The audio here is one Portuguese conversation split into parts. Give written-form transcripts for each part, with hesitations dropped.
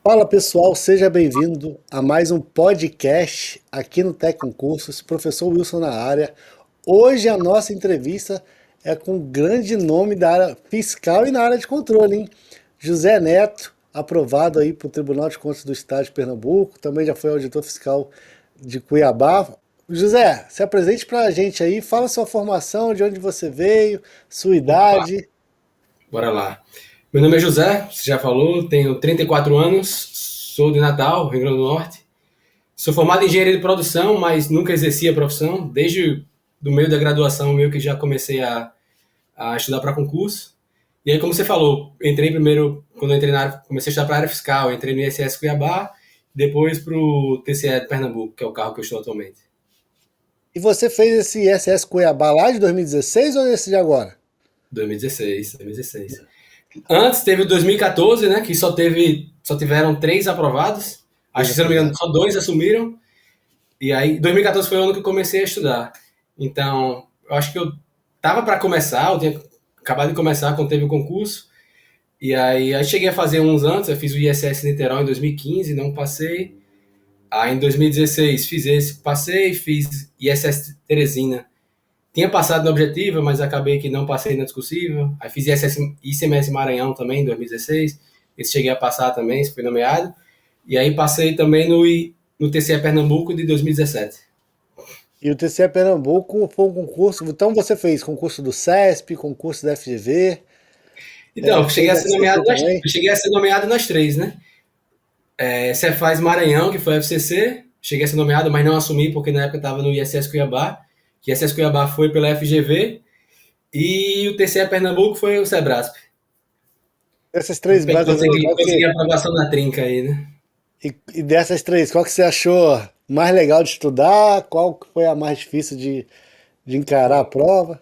Fala pessoal, seja bem-vindo a mais um podcast aqui no Tec Concursos, professor Wilson na área. Hoje a nossa entrevista é com um grande nome da área fiscal e na área de controle, hein? José Neto, aprovado aí para o Tribunal de Contas do Estado de Pernambuco, também já foi auditor fiscal de Cuiabá. José, se apresente para a gente aí, fala sua formação, de onde você veio, sua Opa, idade. bora lá. Meu nome é José, você já falou, tenho 34 anos, sou de Natal, Rio Grande do Norte. Sou formado em engenharia de produção, mas nunca exerci a profissão. Desde do meio da graduação, meio que já comecei a estudar para concurso. E aí, como você falou, entrei primeiro, quando eu entrei na área, comecei a estudar para a área fiscal, entrei no ISS Cuiabá, depois para o TCE de Pernambuco, que é o carro que eu estou atualmente. E você fez esse ISS Cuiabá lá de 2016 ou esse de agora? 2016, 2016. Antes teve o 2014, né, que só tiveram três aprovados. Três Acho que, se não me engano, aprovados. só dois assumiram. E aí, 2014 foi o ano que eu comecei a estudar. Então, eu acho que eu tava para começar, eu tinha acabado de começar quando teve o concurso. E aí cheguei a fazer uns antes, eu fiz o ISS Niterói em 2015, não passei. Aí em 2016 fiz esse, passei, fiz ISS Teresina. Tinha passado na objetiva, mas acabei que não passei na discursível. Aí fiz ICMS Maranhão também em 2016. Esse cheguei a passar também, fui nomeado. E aí passei também no TCE Pernambuco de 2017. E o TCE Pernambuco foi um concurso. Então você fez concurso do CESP, concurso da FGV, Então, fez FCC também. eu cheguei a ser nomeado nas três, né? Cefaz Maranhão, que foi a FCC. Cheguei a ser nomeado, mas não assumi, porque na época estava no ISS Cuiabá. Que ISS Cuiabá foi pela FGV. E o TCE Pernambuco foi o Sebrasp. Dessas três vagas aí, Consegui a aprovação na trinca aí, né? e dessas três, qual que você achou mais legal de estudar? Qual que foi a mais difícil de encarar a prova?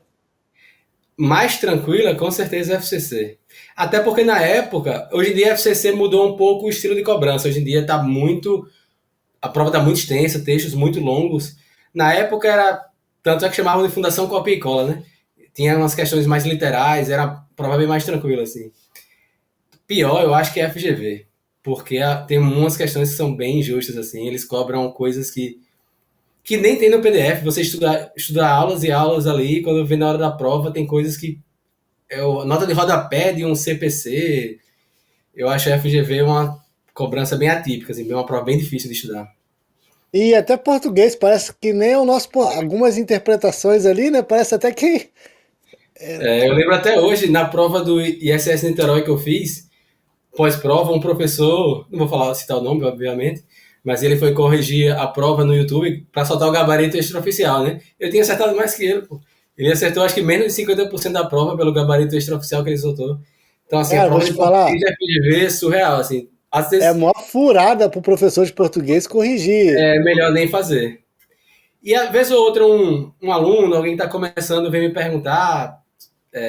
Mais tranquila, com certeza, a FCC. Até porque na época, hoje em dia a FCC mudou um pouco o estilo de cobrança. Hoje em dia tá muito, a prova está muito extensa, textos muito longos. Na época era, tanto é que chamavam de Fundação Copia e Cola, né? Tinha umas questões mais literais, era a prova bem mais tranquila, assim. Pior, eu acho que é a FGV, porque tem umas questões que são bem injustas, assim. Eles cobram coisas que nem tem no PDF. Você estudar aulas e aulas ali, quando vem na hora da prova, tem coisas que nota de rodapé de um CPC. Eu acho a FGV uma cobrança bem atípica, assim, uma prova bem difícil de estudar. E até português, parece que nem o nosso. Algumas interpretações ali, né? Parece até que. Eu lembro até hoje, na prova do ISS Niterói que eu fiz, pós-prova, um professor, não vou falar, citar o nome, obviamente, mas ele foi corrigir a prova no YouTube para soltar o gabarito extraoficial, né? Eu tinha acertado mais que ele, pô. Ele acertou acho que menos de 50% da prova pelo gabarito extraoficial que ele soltou. Então, assim, a Cara, vou prova te de português falar, da FGV é surreal, assim. Às é a vezes maior furada pro professor de português corrigir. é melhor nem fazer. E às vezes ou outra um aluno, alguém que está começando, vem me perguntar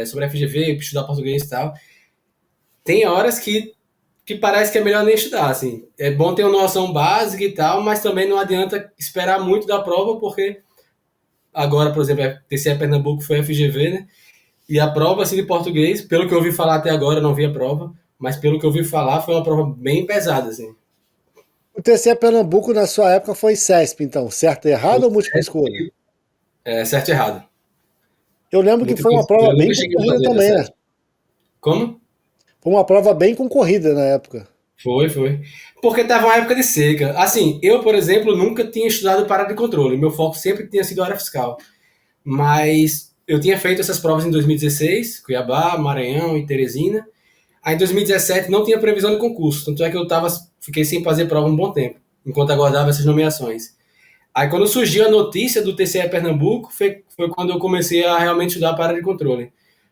sobre FGV, estudar português e tal. Tem horas que parece que é melhor nem estudar, assim. É bom ter uma noção básica e tal, mas também não adianta esperar muito da prova, porque agora, por exemplo, a TCE Pernambuco foi FGV, né? E a prova, assim, de português, pelo que eu ouvi falar até agora, não vi a prova, mas pelo que eu ouvi falar, foi uma prova bem pesada, assim. O TCE Pernambuco na sua época foi CESP, então, certo e errado ou múltipla escolha? Certo e errado. Eu lembro que foi uma prova Eu bem nunca cheguei a concorrida fazer também, né? acesso. Como? Foi uma prova bem concorrida na época. Foi, foi. Porque estava uma época de seca. Assim, eu, por exemplo, nunca tinha estudado para de controle. Meu foco sempre tinha sido área fiscal. Mas eu tinha feito essas provas em 2016, Cuiabá, Maranhão e Teresina. Aí em 2017 não tinha previsão de concurso, tanto é que fiquei sem fazer prova um bom tempo, enquanto aguardava essas nomeações. Aí quando surgiu a notícia do TCE Pernambuco, foi quando eu comecei a realmente estudar para de controle.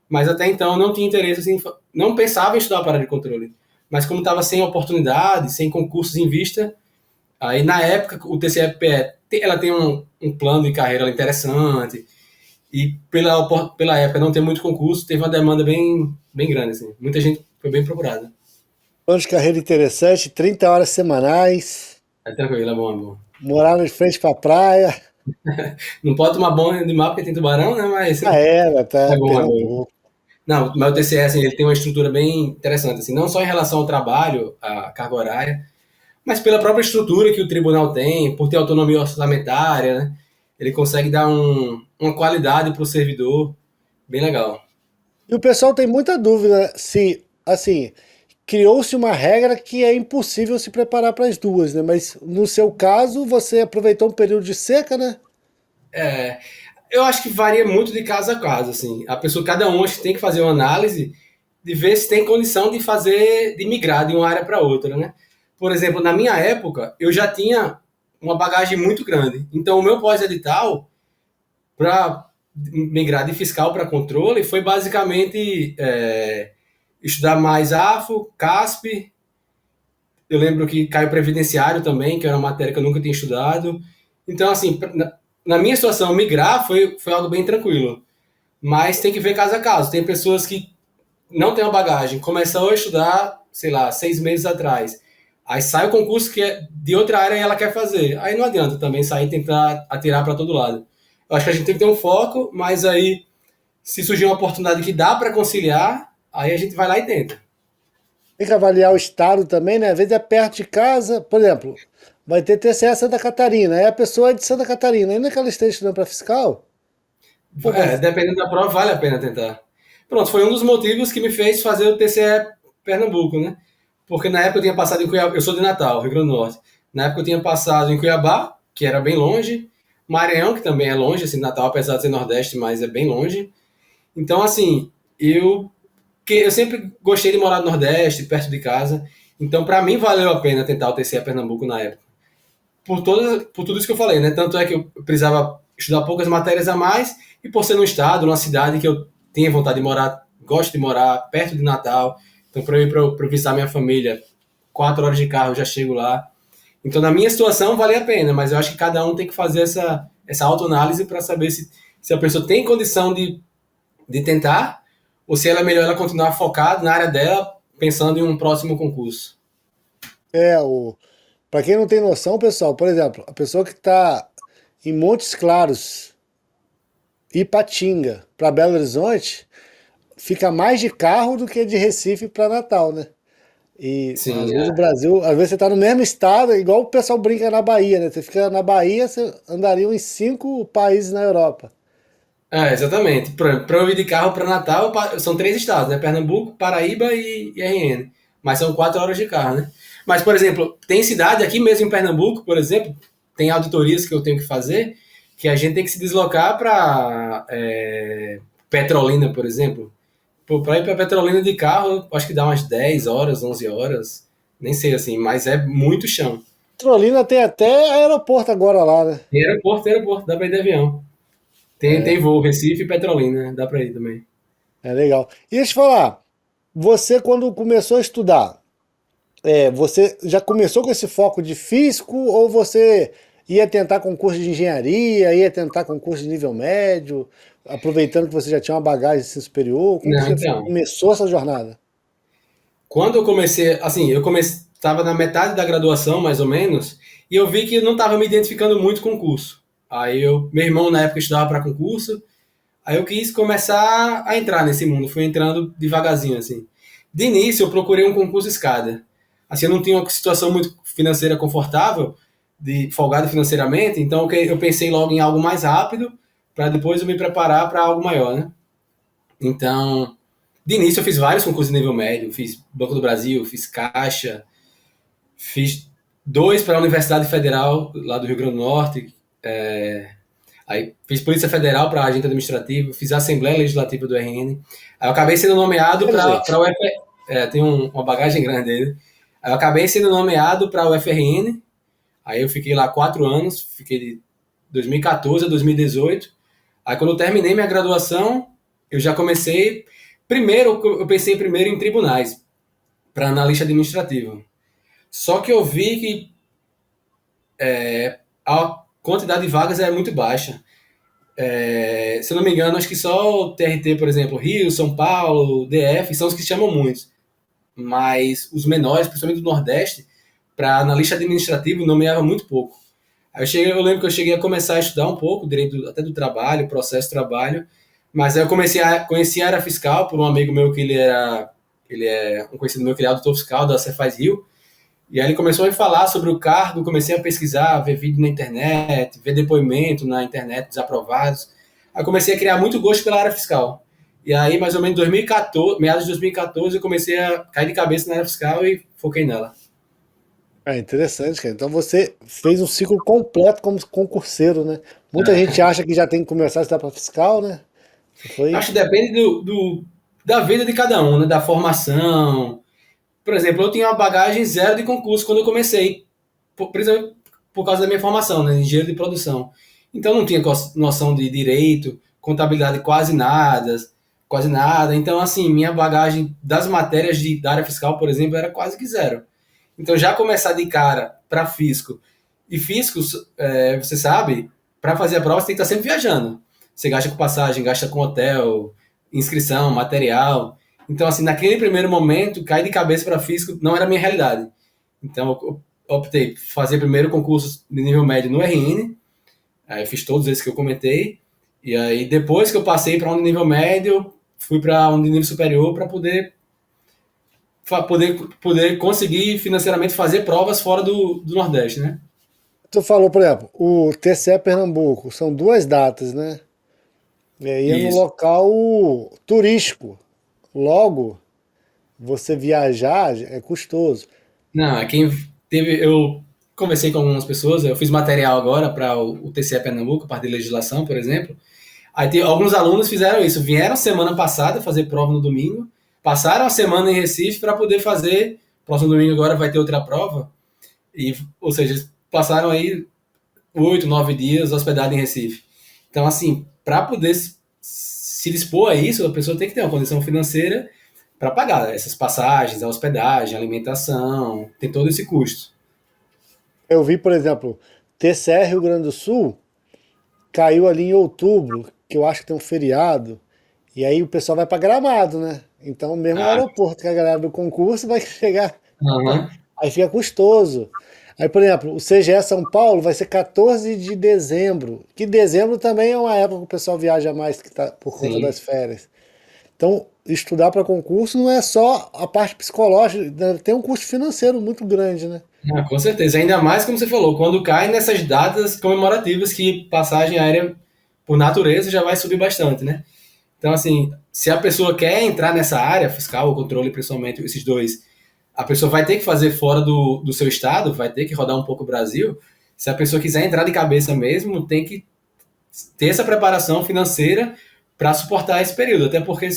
Mas até então eu não tinha interesse, assim, não pensava em estudar para de controle. Mas como estava sem oportunidade, sem concursos em vista, aí na época o TCE ela tem um plano de carreira interessante, e pela época não ter muito concurso, teve uma demanda bem grande, assim. Muita gente foi bem procurada. Plano de carreira interessante, 30 horas semanais, É tranquilo, é bom, é bom. morar de frente pra praia. Não pode tomar banho de mar porque tem tubarão, né? Mas Ah, era, tá, é bom, é bom. Pernambuco. Não, mas o TCE, assim, ele tem uma estrutura bem interessante, assim, não só em relação ao trabalho, à carga horária, mas pela própria estrutura que o tribunal tem, por ter autonomia orçamentária, né? Ele consegue dar uma qualidade para o servidor bem legal. E o pessoal tem muita dúvida se, assim, criou-se uma regra que é impossível se preparar para as duas, né? Mas no seu caso, você aproveitou um período de seca, né? É, eu acho que varia muito de caso a caso, assim. A pessoa, cada um, acho que tem que fazer uma análise de ver se tem condição de fazer, de migrar de uma área para outra, né? Por exemplo, na minha época, eu já tinha uma bagagem muito grande. Então, o meu pós-edital, para migrar de fiscal para controle, foi basicamente estudar mais AFO, CASP. Eu lembro que caiu previdenciário também, que era uma matéria que eu nunca tinha estudado. Então, assim, na minha situação, migrar foi algo bem tranquilo. Mas tem que ver caso a caso. Tem pessoas que não têm uma bagagem, começou a estudar, sei lá, 6 meses atrás. Aí sai o concurso que é de outra área e ela quer fazer. Aí não adianta também sair e tentar atirar para todo lado. Eu acho que a gente tem que ter um foco, mas aí, se surgir uma oportunidade que dá para conciliar, aí a gente vai lá e tenta. Tem que avaliar o estado também, né? Às vezes é perto de casa, por exemplo, vai ter TCE Santa Catarina, aí a pessoa é de Santa Catarina, ainda que ela esteja estudando para fiscal, pô, mas Dependendo da prova, vale a pena tentar. Pronto, foi um dos motivos que me fez fazer o TCE Pernambuco, né? Porque na época eu tinha passado em Cuiabá, eu sou de Natal, Rio Grande do Norte. Na época eu tinha passado em Cuiabá, que era bem longe, Maranhão, que também é longe, assim, Natal, apesar de ser Nordeste, mas é bem longe. Então, assim, eu sempre gostei de morar no Nordeste, perto de casa. Então, para mim, valeu a pena tentar o TCE Pernambuco na época. Por tudo isso que eu falei, né? Tanto é que eu precisava estudar poucas matérias a mais, e por ser num estado, numa cidade que eu tinha vontade de morar, gosto de morar, perto de Natal. Então, para eu ir para visitar minha família, 4 horas de carro eu já chego lá. Então, na minha situação, vale a pena, mas eu acho que cada um tem que fazer essa autoanálise para saber se a pessoa tem condição de tentar, ou se ela é melhor ela continuar focada na área dela, pensando em um próximo concurso. é o. Para quem não tem noção, pessoal, por exemplo, a pessoa que está em Montes Claros, Ipatinga, para Belo Horizonte, fica mais de carro do que de Recife para Natal, né? E às Sim, vezes o Brasil, às vezes você está no mesmo estado, igual o pessoal brinca na Bahia, né? Você fica na Bahia, você andaria em 5 países na Europa. exatamente. Para eu ir de carro para Natal, são 3 estados, né? Pernambuco, Paraíba e RN. Mas são 4 horas de carro, né? Mas, por exemplo, tem cidade aqui mesmo em Pernambuco, por exemplo, tem auditorias que eu tenho que fazer, que a gente tem que se deslocar para Petrolina, por exemplo. Para ir para Petrolina de carro, acho que dá umas 10 horas, 11 horas. Nem sei assim, mas é muito chão. Petrolina tem até aeroporto agora lá, né? Tem aeroporto, dá para ir de avião. Tem voo Recife e Petrolina, né? Dá para ir também. É legal. E deixa eu te falar, você quando começou a estudar, você já começou com esse foco de físico ou você ia tentar concurso de engenharia, ia tentar concurso de nível médio, aproveitando que você já tinha uma bagagem de ensino superior? Como que Não, você então. começou essa jornada? Quando eu comecei, assim, estava na metade da graduação, mais ou menos, e eu vi que eu não estava me identificando muito com o curso. Meu irmão na época estudava para concurso, aí eu quis começar a entrar nesse mundo, fui entrando devagarzinho, assim. De início, eu procurei um concurso escada. Assim, eu não tinha uma situação muito financeira confortável, de folgado financeiramente, então eu pensei logo em algo mais rápido, para depois eu me preparar para algo maior, né? Então, de início eu fiz vários concursos de nível médio, fiz Banco do Brasil, fiz Caixa, fiz 2 para a Universidade Federal lá do Rio Grande do Norte, aí fiz Polícia Federal para agente administrativo, fiz a Assembleia Legislativa do RN, aí eu acabei sendo nomeado para Gente, a UF, tem uma bagagem grande aí, né? Aí eu acabei sendo nomeado para a UFRN, aí eu fiquei lá 4 anos, fiquei de 2014 a 2018, aí quando eu terminei minha graduação, eu já comecei. Primeiro, eu pensei primeiro em tribunais, para analista administrativo. Só que eu vi que a quantidade de vagas é muito baixa. Se eu não me engano, acho que só o TRT, por exemplo, Rio, São Paulo, DF, são os que chamam muitos. Mas os menores, principalmente do Nordeste, para analista administrativo, nomeava muito pouco. Eu lembro que eu cheguei a começar a estudar um pouco, direito até do trabalho, processo de trabalho, Mas aí eu comecei a conhecer a área fiscal por um amigo meu que ele é um conhecido meu que ele é auditor fiscal da Cefaz Rio. E aí ele começou a me falar sobre o cargo, comecei a pesquisar, ver vídeo na internet, ver depoimento na internet dos aprovados. Aí comecei a criar muito gosto pela área fiscal. E aí, mais ou menos em 2014, meados de 2014, eu comecei a cair de cabeça na área fiscal e foquei nela. É interessante, cara. Então você fez um ciclo completo como concurseiro, né? Muita gente É. acha que já tem que começar a estudar para fiscal, né? Você foi. Acho que depende da vida de cada um, né? Da formação. Por exemplo, eu tinha uma bagagem zero de concurso quando eu comecei, principalmente por causa da minha formação, né? Engenheiro de produção. Então não tinha noção de direito, contabilidade quase nada, quase nada. Então, assim, minha bagagem das matérias da área fiscal, por exemplo, era quase que zero. Então, já começar de cara para fisco, e fisco, você sabe, para fazer a prova você tem que estar sempre viajando. Você gasta com passagem, gasta com hotel, inscrição, material. Então, assim, naquele primeiro momento, cair de cabeça para fisco não era a minha realidade. Então, eu optei por fazer primeiro concurso de nível médio no RN, aí eu fiz todos esses que eu comentei, e aí depois que eu passei para um de nível médio, fui para um de nível superior para poder conseguir financeiramente fazer provas fora do Nordeste, né? Tu falou, por exemplo, o TCE Pernambuco, são duas datas, né? E aí é no Isso. local turístico. Logo, você viajar é custoso. Não, quem teve. Eu conversei com algumas pessoas, eu fiz material agora para o TCE Pernambuco, a parte de legislação, por exemplo. Aí alguns alunos fizeram isso, vieram semana passada fazer prova no domingo, passaram a semana em Recife para poder fazer. Próximo domingo agora vai ter outra prova. E, ou seja, eles passaram aí 8, 9 dias hospedados em Recife. Então, assim, para poder se dispor a isso, a pessoa tem que ter uma condição financeira para pagar essas passagens, a hospedagem, a alimentação, tem todo esse custo. Eu vi, por exemplo, TCE Rio Grande do Sul caiu ali em outubro, que eu acho que tem um feriado, e aí o pessoal vai para Gramado, né? Então, mesmo no Ah, aeroporto que a galera do concurso vai chegar, uhum, aí fica custoso. Aí, por exemplo, o CGE São Paulo vai ser 14 de dezembro, que dezembro também é uma época que o pessoal viaja mais que tá por conta das sim. férias. Então, estudar para concurso não é só a parte psicológica, né? Tem um custo financeiro muito grande, né? Ah, com certeza. Ainda mais, como você falou, quando cai nessas datas comemorativas que passagem aérea, por natureza, já vai subir bastante, né? Então, assim, se a pessoa quer entrar nessa área, fiscal, o controle, principalmente, esses dois, a pessoa vai ter que fazer fora do seu estado, vai ter que rodar um pouco o Brasil. Se a pessoa quiser entrar de cabeça mesmo, tem que ter essa preparação financeira para suportar esse período. Até porque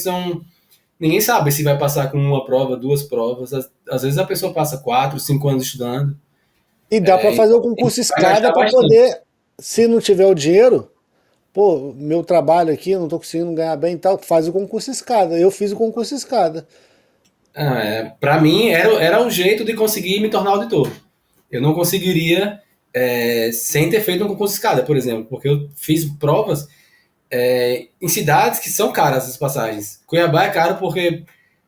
ninguém sabe se vai passar com uma prova, duas provas. Às vezes a pessoa passa 4, 5 anos estudando. E dá para fazer Então, o concurso vai escada gastar para bastante. poder, se não tiver o dinheiro, pô, meu trabalho aqui, eu não tô conseguindo ganhar bem e tal, faz o concurso escada. Eu fiz o concurso escada. Para mim, era o jeito de conseguir me tornar auditor. Eu não conseguiria sem ter feito um concurso escada, por exemplo, porque eu fiz provas em cidades que são caras as passagens. Cuiabá é caro porque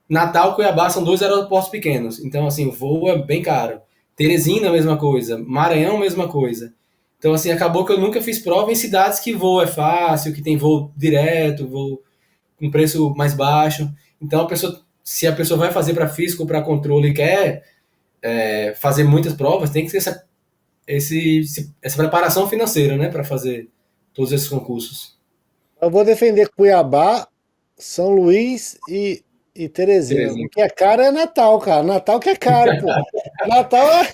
Natal e Cuiabá são dois aeroportos pequenos. Então, assim, o voo é bem caro. Teresina, a mesma coisa. Maranhão, a mesma coisa. Então, assim, acabou que eu nunca fiz prova em cidades que voo é fácil, que tem voo direto, voo com preço mais baixo. Então, se a pessoa vai fazer para fisco, para controle e quer fazer muitas provas, tem que ter essa preparação financeira, né, para fazer todos esses concursos. Eu vou defender Cuiabá, São Luís e Teresina. O Teresina. que é caro é Natal, cara. Natal que é caro, pô. Natal,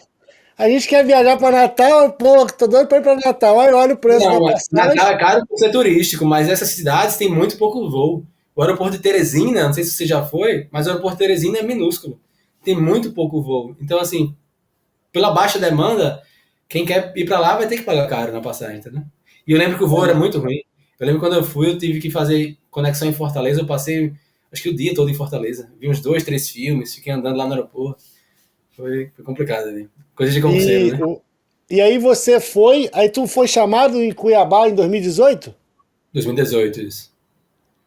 a gente quer viajar para Natal, pô, tô doido para ir para Natal. Aí olha o preço da Não, Natal passagem. é caro por ser turístico, mas essas cidades têm muito pouco voo. O aeroporto de Teresina, não sei se você já foi, mas o aeroporto de Teresina é minúsculo. Tem muito pouco voo. Então, assim, pela baixa demanda, quem quer ir para lá vai ter que pagar caro na passagem, entendeu? E eu lembro que o voo era muito ruim. Eu lembro quando eu fui, eu tive que fazer conexão em Fortaleza, eu passei acho que o dia todo em Fortaleza. Vi uns 2, 3 filmes, fiquei andando lá no aeroporto. Foi complicado ali. Coisa de concurseiro, E, né? e aí você foi, aí tu foi chamado em Cuiabá em 2018? 2018, isso.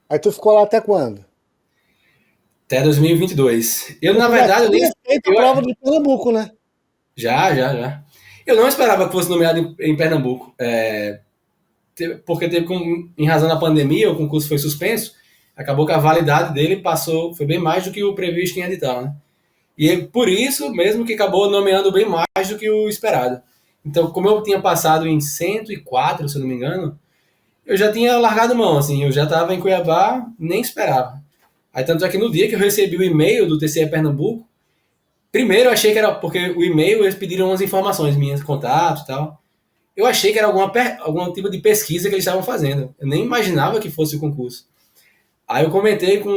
Aí tu ficou lá até quando? Até 2022. Eu, Tu na já verdade, eu nem. tinha feito a Eu, prova de Pernambuco, né? já. Eu não esperava que fosse nomeado em Pernambuco. porque teve em razão da pandemia, o concurso foi suspenso, acabou que a validade dele passou, foi bem mais do que o previsto em edital, né? E por isso mesmo que acabou nomeando bem mais do que o esperado. Então, como eu tinha passado em 104, se eu não me engano, eu já tinha largado mão, assim, eu já estava em Cuiabá, nem esperava. Aí, tanto é que no dia que eu recebi o e-mail do TCE Pernambuco, primeiro eu achei que era porque o e-mail eles pediram umas informações minhas, contatos e tal. Eu achei que era algum tipo de pesquisa que eles estavam fazendo. Eu nem imaginava que fosse o concurso. Aí eu comentei com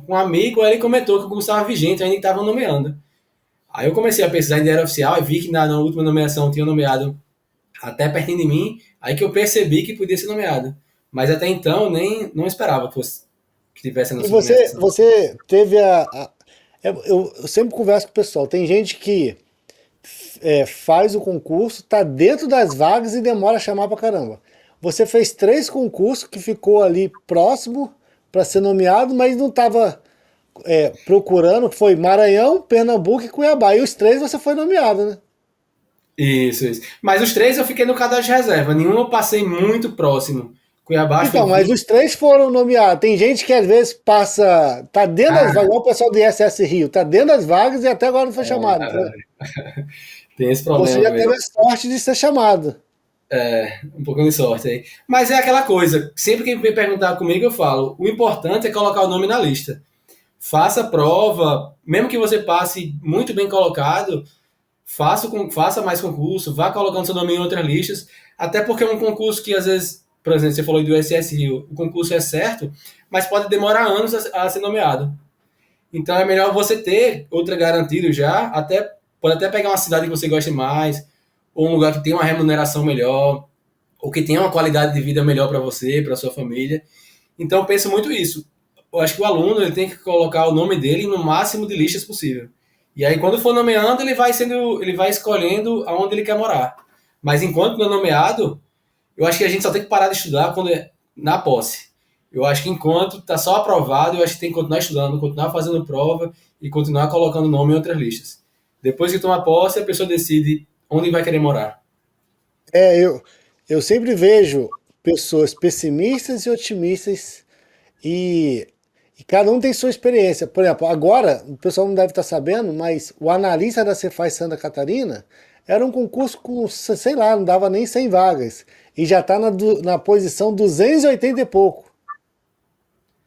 um amigo, aí ele comentou que o concurso estava vigente, ainda estavam nomeando. Aí eu comecei a pesquisar em diário oficial e vi que na última nomeação tinha nomeado até pertinho de mim, aí que eu percebi que podia ser nomeado. Mas até então nem não esperava que tivesse E anunciamento você, assim. você teve eu sempre converso com o pessoal, tem gente que faz o concurso, tá dentro das vagas e demora a chamar pra caramba. Você fez 3 concursos que ficou ali próximo para ser nomeado, mas não estava procurando, foi Maranhão, Pernambuco e Cuiabá. E os 3 você foi nomeado, né? Isso, isso. Mas os três eu fiquei no cadastro de reserva. Nenhum eu passei muito próximo. Cuiabá acho que foi Então, mas 20. os 3 foram nomeados. Tem gente que às vezes passa, tá dentro das vagas, Ah, igual o pessoal do ISS Rio, tá dentro das vagas e até agora não foi chamado. Então, tem esse você problema já mesmo. teve a sorte de ser chamado. Um pouquinho de sorte aí. Mas é aquela coisa. Sempre que vem perguntar comigo, eu falo: o importante é colocar o nome na lista. Faça a prova, mesmo que você passe muito bem colocado, faça mais concurso, vá colocando seu nome em outras listas, até porque é um concurso que às vezes, por exemplo, você falou do SS Rio, o concurso é certo, mas pode demorar anos a ser nomeado. Então é melhor você ter outra garantida já, pode até pegar uma cidade que você goste mais, ou um lugar que tenha uma remuneração melhor, ou que tenha uma qualidade de vida melhor para você, para sua família. Então eu penso muito isso. Eu acho que o aluno ele tem que colocar o nome dele no máximo de listas possível. E aí quando for nomeando, ele vai escolhendo aonde ele quer morar. Mas enquanto não é nomeado, eu acho que a gente só tem que parar de estudar quando na posse. Eu acho que enquanto está só aprovado, eu acho que tem que continuar estudando, continuar fazendo prova e continuar colocando nome em outras listas. Depois que tomar posse, a pessoa decide onde vai querer morar. É, eu sempre vejo pessoas pessimistas e otimistas e, e cada um tem sua experiência. Por exemplo, agora, o pessoal não deve estar sabendo, mas o analista da Cefaz Santa Catarina era um concurso com, sei lá, não dava nem 100 vagas. E já está na posição 280 e pouco.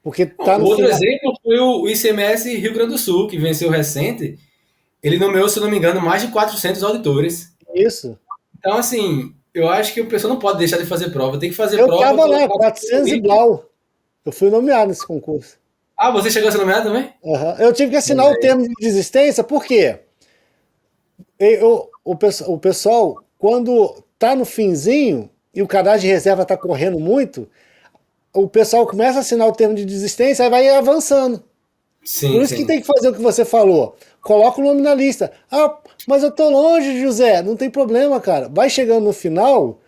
Porque Bom, está o no outro final. exemplo foi o ICMS Rio Grande do Sul, que venceu recente. Ele nomeou, se não me engano, mais de 400 auditores. Isso. Então, assim, eu acho que o pessoal não pode deixar de fazer prova. Tem que fazer Eu prova, estava lá, colocar no 400 e currículo. blau. Eu fui nomeado nesse concurso. Ah, você chegou a ser nomeado também? Aham. Eu tive que assinar Olha o aí. termo de desistência, por quê? O pessoal, quando tá no finzinho e o cadastro de reserva tá correndo muito, o pessoal começa a assinar o termo de desistência e vai avançando. Por Sim, isso que sim. tem que fazer o que você falou. Coloca o nome na lista. Ah, mas eu tô longe, José. Não tem problema, cara. Vai chegando no final,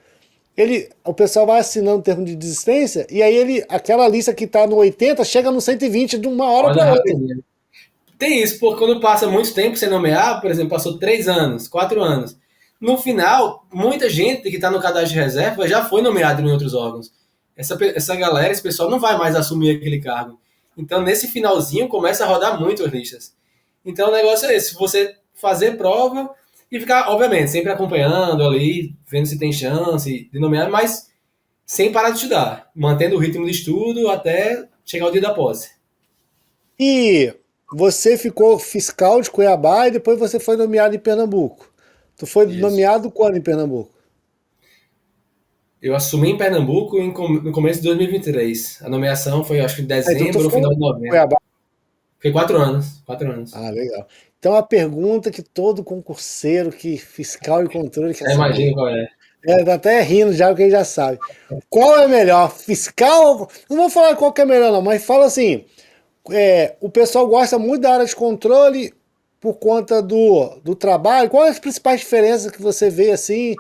o pessoal vai assinando o termo de desistência e aí aquela lista que tá no 80 chega no 120 de uma hora Roda para outra. rapidinho. Tem isso, porque quando passa muito tempo sem nomear, por exemplo, passou 3 anos, 4 anos. No final, muita gente que está no cadastro de reserva já foi nomeado em outros órgãos. Essa galera, esse pessoal não vai mais assumir aquele cargo. Então, nesse finalzinho, começa a rodar muito as listas. Então, o negócio é esse: você fazer prova e ficar, obviamente, sempre acompanhando ali, vendo se tem chance de nomear, mas sem parar de estudar, mantendo o ritmo de estudo até chegar o dia da posse. E você ficou fiscal de Cuiabá e depois você foi nomeado em Pernambuco. Tu foi Isso. nomeado quando em Pernambuco? Eu assumi em Pernambuco no começo de 2023. A nomeação foi, acho que em Ah, então tu dezembro ou ficou final de em novembro. Cuiabá. Foi 4 anos. 4 anos. Ah, legal. Então a pergunta que todo concurseiro, que fiscal e controle quer Já imagino saber. qual é. Tá até rindo já, porque ele já sabe. Qual é melhor? Fiscal? Não vou falar qual que é melhor não, mas fala assim, o pessoal gosta muito da área de controle por conta do trabalho. Quais as principais diferenças que você vê assim?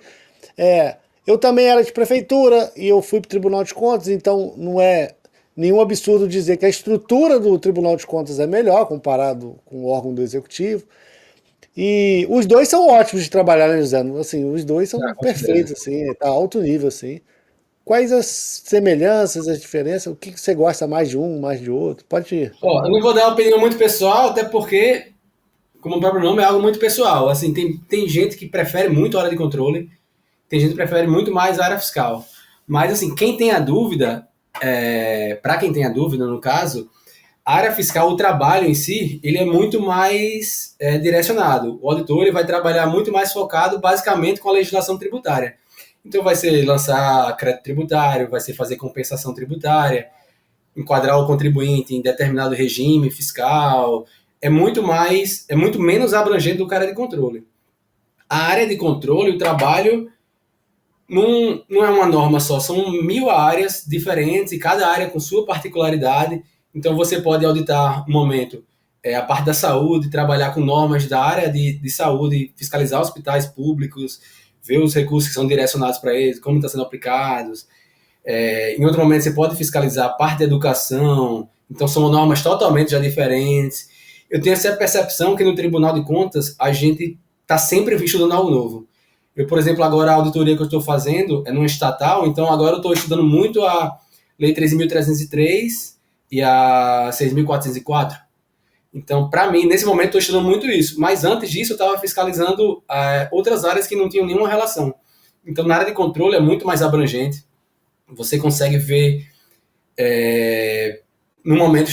Eu também era de prefeitura e eu fui para o Tribunal de Contas, então não é nenhum absurdo dizer que a estrutura do Tribunal de Contas é melhor comparado com o órgão do Executivo. E os dois são ótimos de trabalhar, né, José? Assim, os dois Ah, são com certeza. perfeitos, assim, tá alto nível, assim. quais as semelhanças, as diferenças? O que que você gosta mais de um, mais de outro? Pode ir. Ó, eu não vou dar uma opinião muito pessoal, até porque, como o próprio nome, é algo muito pessoal. Assim, tem gente que prefere muito a área de controle, tem gente que prefere muito mais a área fiscal. Mas, assim, quem tem a dúvida, para quem tem a dúvida, no caso, a área fiscal, o trabalho em si, ele é muito mais direcionado. O auditor ele vai trabalhar muito mais focado, basicamente, com a legislação tributária. Então, vai ser lançar crédito tributário, vai ser fazer compensação tributária, enquadrar o contribuinte em determinado regime fiscal. É muito menos abrangente do que a área de controle. A área de controle, o trabalho não é uma norma só, são 1.000 áreas diferentes, e cada área com sua particularidade. Então você pode auditar um momento a parte da saúde, trabalhar com normas da área de saúde, fiscalizar hospitais públicos, ver os recursos que são direcionados para eles, como estão sendo aplicados. Em outro momento você pode fiscalizar a parte da educação, então são normas totalmente já diferentes. Eu tenho essa percepção que no Tribunal de Contas a gente está sempre estudando algo novo. Eu, por exemplo, agora a auditoria que eu estou fazendo é numa estatal, então agora eu estou estudando muito a Lei 13.303 e a 6.404. Então, para mim, nesse momento, estou estudando muito isso. Mas antes disso, eu estava fiscalizando outras áreas que não tinham nenhuma relação. Então, na área de controle é muito mais abrangente. Você consegue ver, no momento,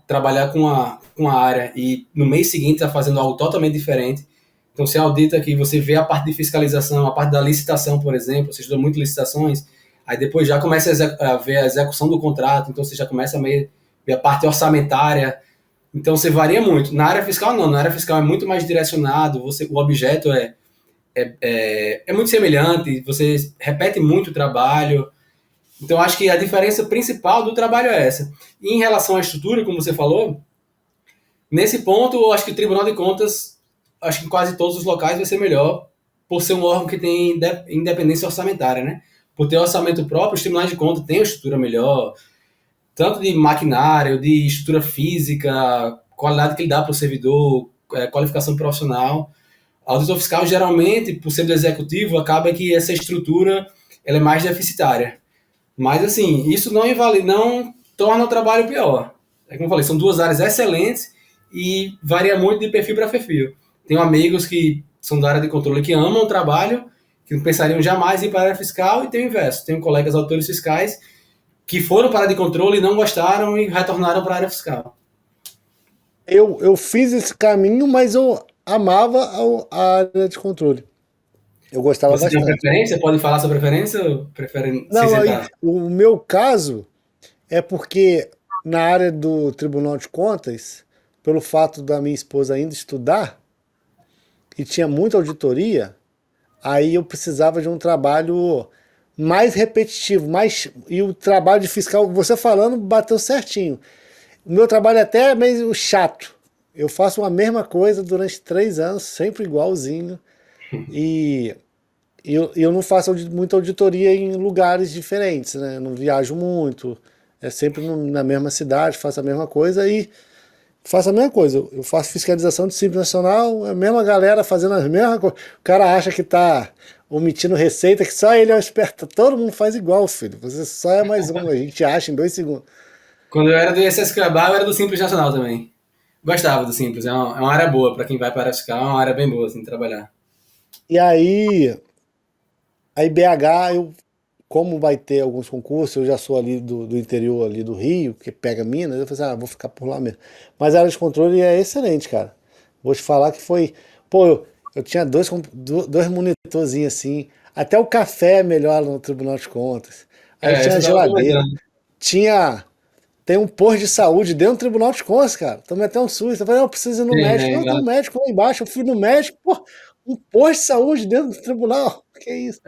trabalhar com a área e no mês seguinte está fazendo algo totalmente diferente. Então, você audita aqui, você vê a parte de fiscalização, a parte da licitação, por exemplo, você estuda muito licitações, aí depois já começa a ver a execução do contrato, então você já começa a ver a parte orçamentária. Então, você varia muito. Na área fiscal, não. Na área fiscal é muito mais direcionado, o objeto é muito semelhante, você repete muito o trabalho. Então, acho que a diferença principal do trabalho é essa. E em relação à estrutura, como você falou, nesse ponto, eu acho que o Tribunal de Contas, acho que em quase todos os locais vai ser melhor, por ser um órgão que tem independência orçamentária, né? Por ter orçamento próprio, os tribunais de contas têm uma estrutura melhor, tanto de maquinário, de estrutura física, qualidade que ele dá para o servidor, qualificação profissional. O auditor fiscal, geralmente, por ser do executivo, acaba que essa estrutura ela é mais deficitária. Mas, assim, isso não torna o trabalho pior. É como eu falei, são duas áreas excelentes e varia muito de perfil para perfil. Tenho amigos que são da área de controle que amam o trabalho, que não pensariam jamais em ir para a área fiscal, e tem o inverso. Tenho colegas auditores fiscais que foram para a área de controle e não gostaram e retornaram para a área fiscal. Eu fiz esse caminho, mas eu amava a área de controle. Eu gostava Você tem uma bastante. preferência? Pode falar sua preferência ou prefere se Não, aí, sentar? o meu caso é porque na área do Tribunal de Contas, pelo fato da minha esposa ainda estudar e tinha muita auditoria, aí eu precisava de um trabalho mais repetitivo, e o trabalho de fiscal, você falando, bateu certinho. O meu trabalho é até meio chato. Eu faço a mesma coisa durante 3 anos, sempre igualzinho, e eu não faço muita auditoria em lugares diferentes, né? Eu não viajo muito, é sempre na mesma cidade, faço a mesma coisa e faço a mesma coisa. Eu faço fiscalização de Simples Nacional, a mesma galera fazendo a mesma coisa. O cara acha que tá omitindo receita, que só ele é o esperto. Todo mundo faz igual, filho. Você só é mais um, a gente acha em 2 segundos. Quando eu era do ISS Cuiabá, eu era do Simples Nacional também. Gostava do Simples, é uma área boa para quem vai para a área fiscal, é uma área bem boa assim, de trabalhar. E aí BH, como vai ter alguns concursos, eu já sou ali do interior ali do Rio, que pega Minas, eu falei assim, vou ficar por lá mesmo. Mas a área de controle é excelente, cara. Vou te falar que foi. Pô, eu tinha dois monitorzinhos assim. Até o café é melhor no Tribunal de Contas. Aí tinha Isso a eu tava geladeira. comentando. Tinha. Tem um posto de saúde dentro do Tribunal de Contas, cara. Tomei até um susto. Eu falei, eu preciso ir no médico. Não, tem um médico lá embaixo. Eu fui no médico, pô, um posto de saúde dentro do tribunal. Que isso?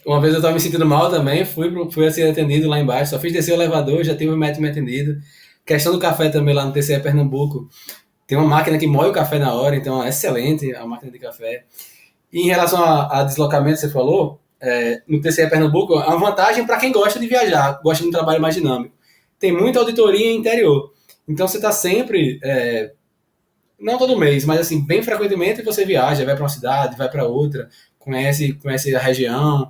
Uma vez eu tava me sentindo mal também, fui a ser atendido lá embaixo, só fiz descer o elevador, já tive o médico me atendido. Questão do café também lá no TCE Pernambuco. Tem uma máquina que moe o café na hora, então é excelente a máquina de café. E em relação a deslocamento, você falou, no TCE Pernambuco, é uma vantagem para quem gosta de viajar, gosta de um trabalho mais dinâmico. Tem muita auditoria em interior. Então você está sempre, não todo mês, mas assim, bem frequentemente você viaja, vai para uma cidade, vai para outra, conhece a região.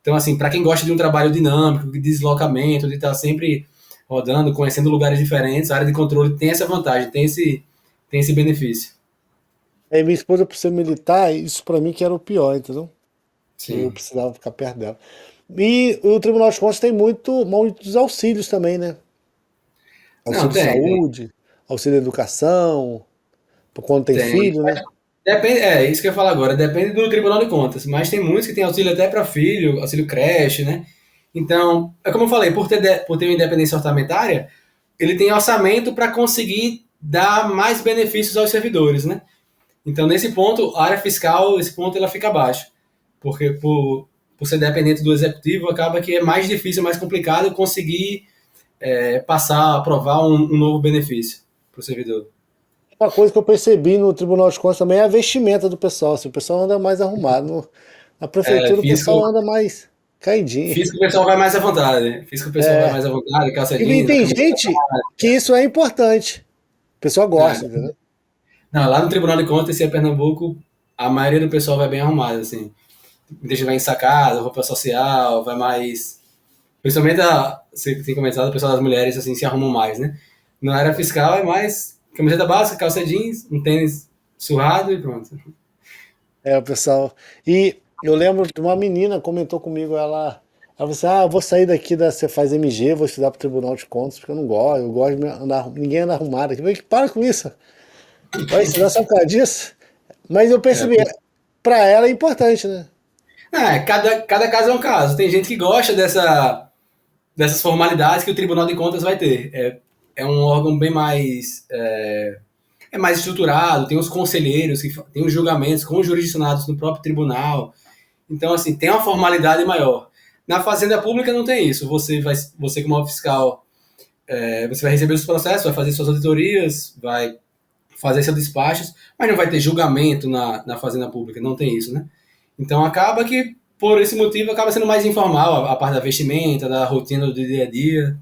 Então, assim, para quem gosta de um trabalho dinâmico, de deslocamento, de estar sempre rodando, conhecendo lugares diferentes, a área de controle tem essa vantagem, tem esse benefício. Aí minha esposa, por ser militar, isso pra mim que era o pior, entendeu? Eu Sim. precisava ficar perto dela. E o Tribunal de Contas tem muitos auxílios também, né? Não, Auxílio tem. saúde, auxílio educação, quando tem Tem. filho, né? Depende, isso que eu ia falar agora, depende do Tribunal de Contas, mas tem muitos que têm auxílio até para filho, auxílio creche, né? Então, é como eu falei, por ter uma independência orçamentária, ele tem orçamento para conseguir dar mais benefícios aos servidores, né? Então, nesse ponto, a área fiscal, esse ponto, ela fica abaixo, porque por ser dependente do executivo, acaba que é mais difícil, mais complicado conseguir passar, aprovar um novo benefício para o servidor. Uma coisa que eu percebi no Tribunal de Contas também é a vestimenta do pessoal. Assim, o pessoal anda mais arrumado. Na É, prefeitura o pessoal anda mais caidinho. físico o pessoal vai mais à vontade, né? Físico o pessoal vai mais à vontade, calça E jeans, a tem camisa. gente que isso é importante. O pessoal Ah, gosta, entendeu? não, lá no Tribunal de Contas, se é Pernambuco, a maioria do pessoal vai bem arrumado, assim. Muita gente vai ensacado, roupa social, vai mais. Principalmente você tem começado, o pessoal das mulheres assim se arrumam mais, né? Na área fiscal é mais camiseta básica, calça jeans, um tênis surrado e pronto. É, o pessoal. E eu lembro de uma menina comentou comigo, ela falou assim, ah, eu vou sair daqui da Cefaz MG, vou estudar pro Tribunal de Contas, porque eu gosto de andar, ninguém anda arrumado aqui. Eu falei, para com isso, vai estudar só por causa disso. Mas eu É, percebi, pra ela é importante, né? cada caso é um caso. Tem gente que gosta dessas formalidades que o Tribunal de Contas vai ter. É um órgão bem mais. É mais estruturado, tem os conselheiros, tem os julgamentos com os jurisdicionados no próprio tribunal. Então, assim, tem uma formalidade maior. Na Fazenda Pública não tem isso. Você como fiscal, você vai receber os processos, vai fazer suas auditorias, vai fazer seus despachos, mas não vai ter julgamento na Fazenda Pública, não tem isso, né? Então acaba que, por esse motivo, acaba sendo mais informal a parte da vestimenta, da rotina do dia a dia.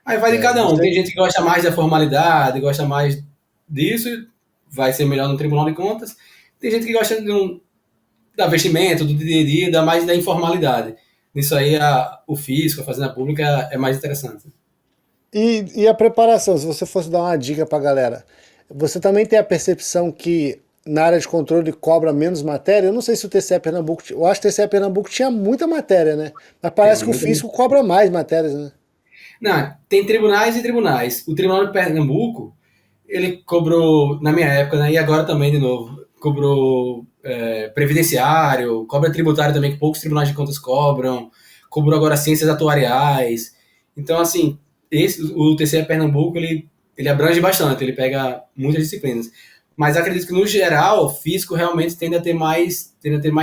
Aí vai de É, cada um. você, Tem gente que gosta mais da formalidade, gosta mais disso, vai ser melhor no Tribunal de Contas. Tem gente que gosta da vestimenta, do dia a dia, mais da informalidade. Nisso aí, o físico, a Fazenda Pública é mais interessante. e a preparação, se você fosse dar uma dica pra galera, você também tem a percepção que na área de controle cobra menos matéria? Eu não sei se o TCE Pernambuco, eu acho que o TCE Pernambuco tinha muita matéria, né? Mas parece Tem que o muita. fisco cobra mais matérias, né? Não, tem tribunais e tribunais. O Tribunal de Pernambuco, ele cobrou, na minha época, né, e agora também de novo, cobrou previdenciário, cobra tributário também, que poucos tribunais de contas cobram, cobrou agora ciências atuariais. Então, assim, o TCE Pernambuco, ele abrange bastante, ele pega muitas disciplinas. Mas acredito que, no geral, o físico realmente tende a ter mais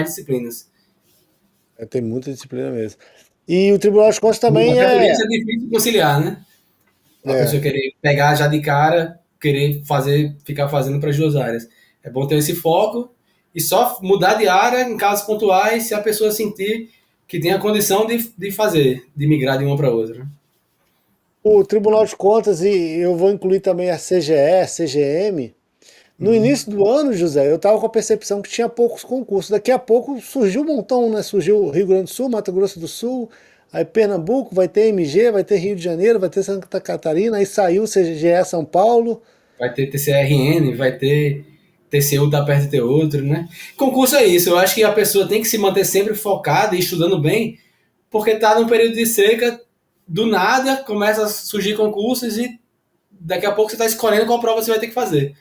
disciplinas. É, tem muita disciplina mesmo. E o Tribunal de Contas também Até por é, isso é difícil conciliar, né? A é, pessoa querer pegar já de cara, querer ficar fazendo para as duas áreas. É bom ter esse foco e só mudar de área em casos pontuais se a pessoa sentir que tem a condição de fazer, de migrar de uma para outra, né? o Tribunal de Contas, e eu vou incluir também a CGE, CGM. No início do ano, José, eu estava com a percepção que tinha poucos concursos. Daqui a pouco surgiu um montão, né? Surgiu Rio Grande do Sul, Mato Grosso do Sul, aí Pernambuco, vai ter MG, vai ter Rio de Janeiro, vai ter Santa Catarina, aí saiu o CGE São Paulo. Vai ter TCRN, vai ter TCU tá perto de ter outro, né? Concurso é isso, eu acho que a pessoa tem que se manter sempre focada e estudando bem, porque tá num período de seca, do nada começa a surgir concursos e daqui a pouco você está escolhendo qual prova você vai ter que fazer.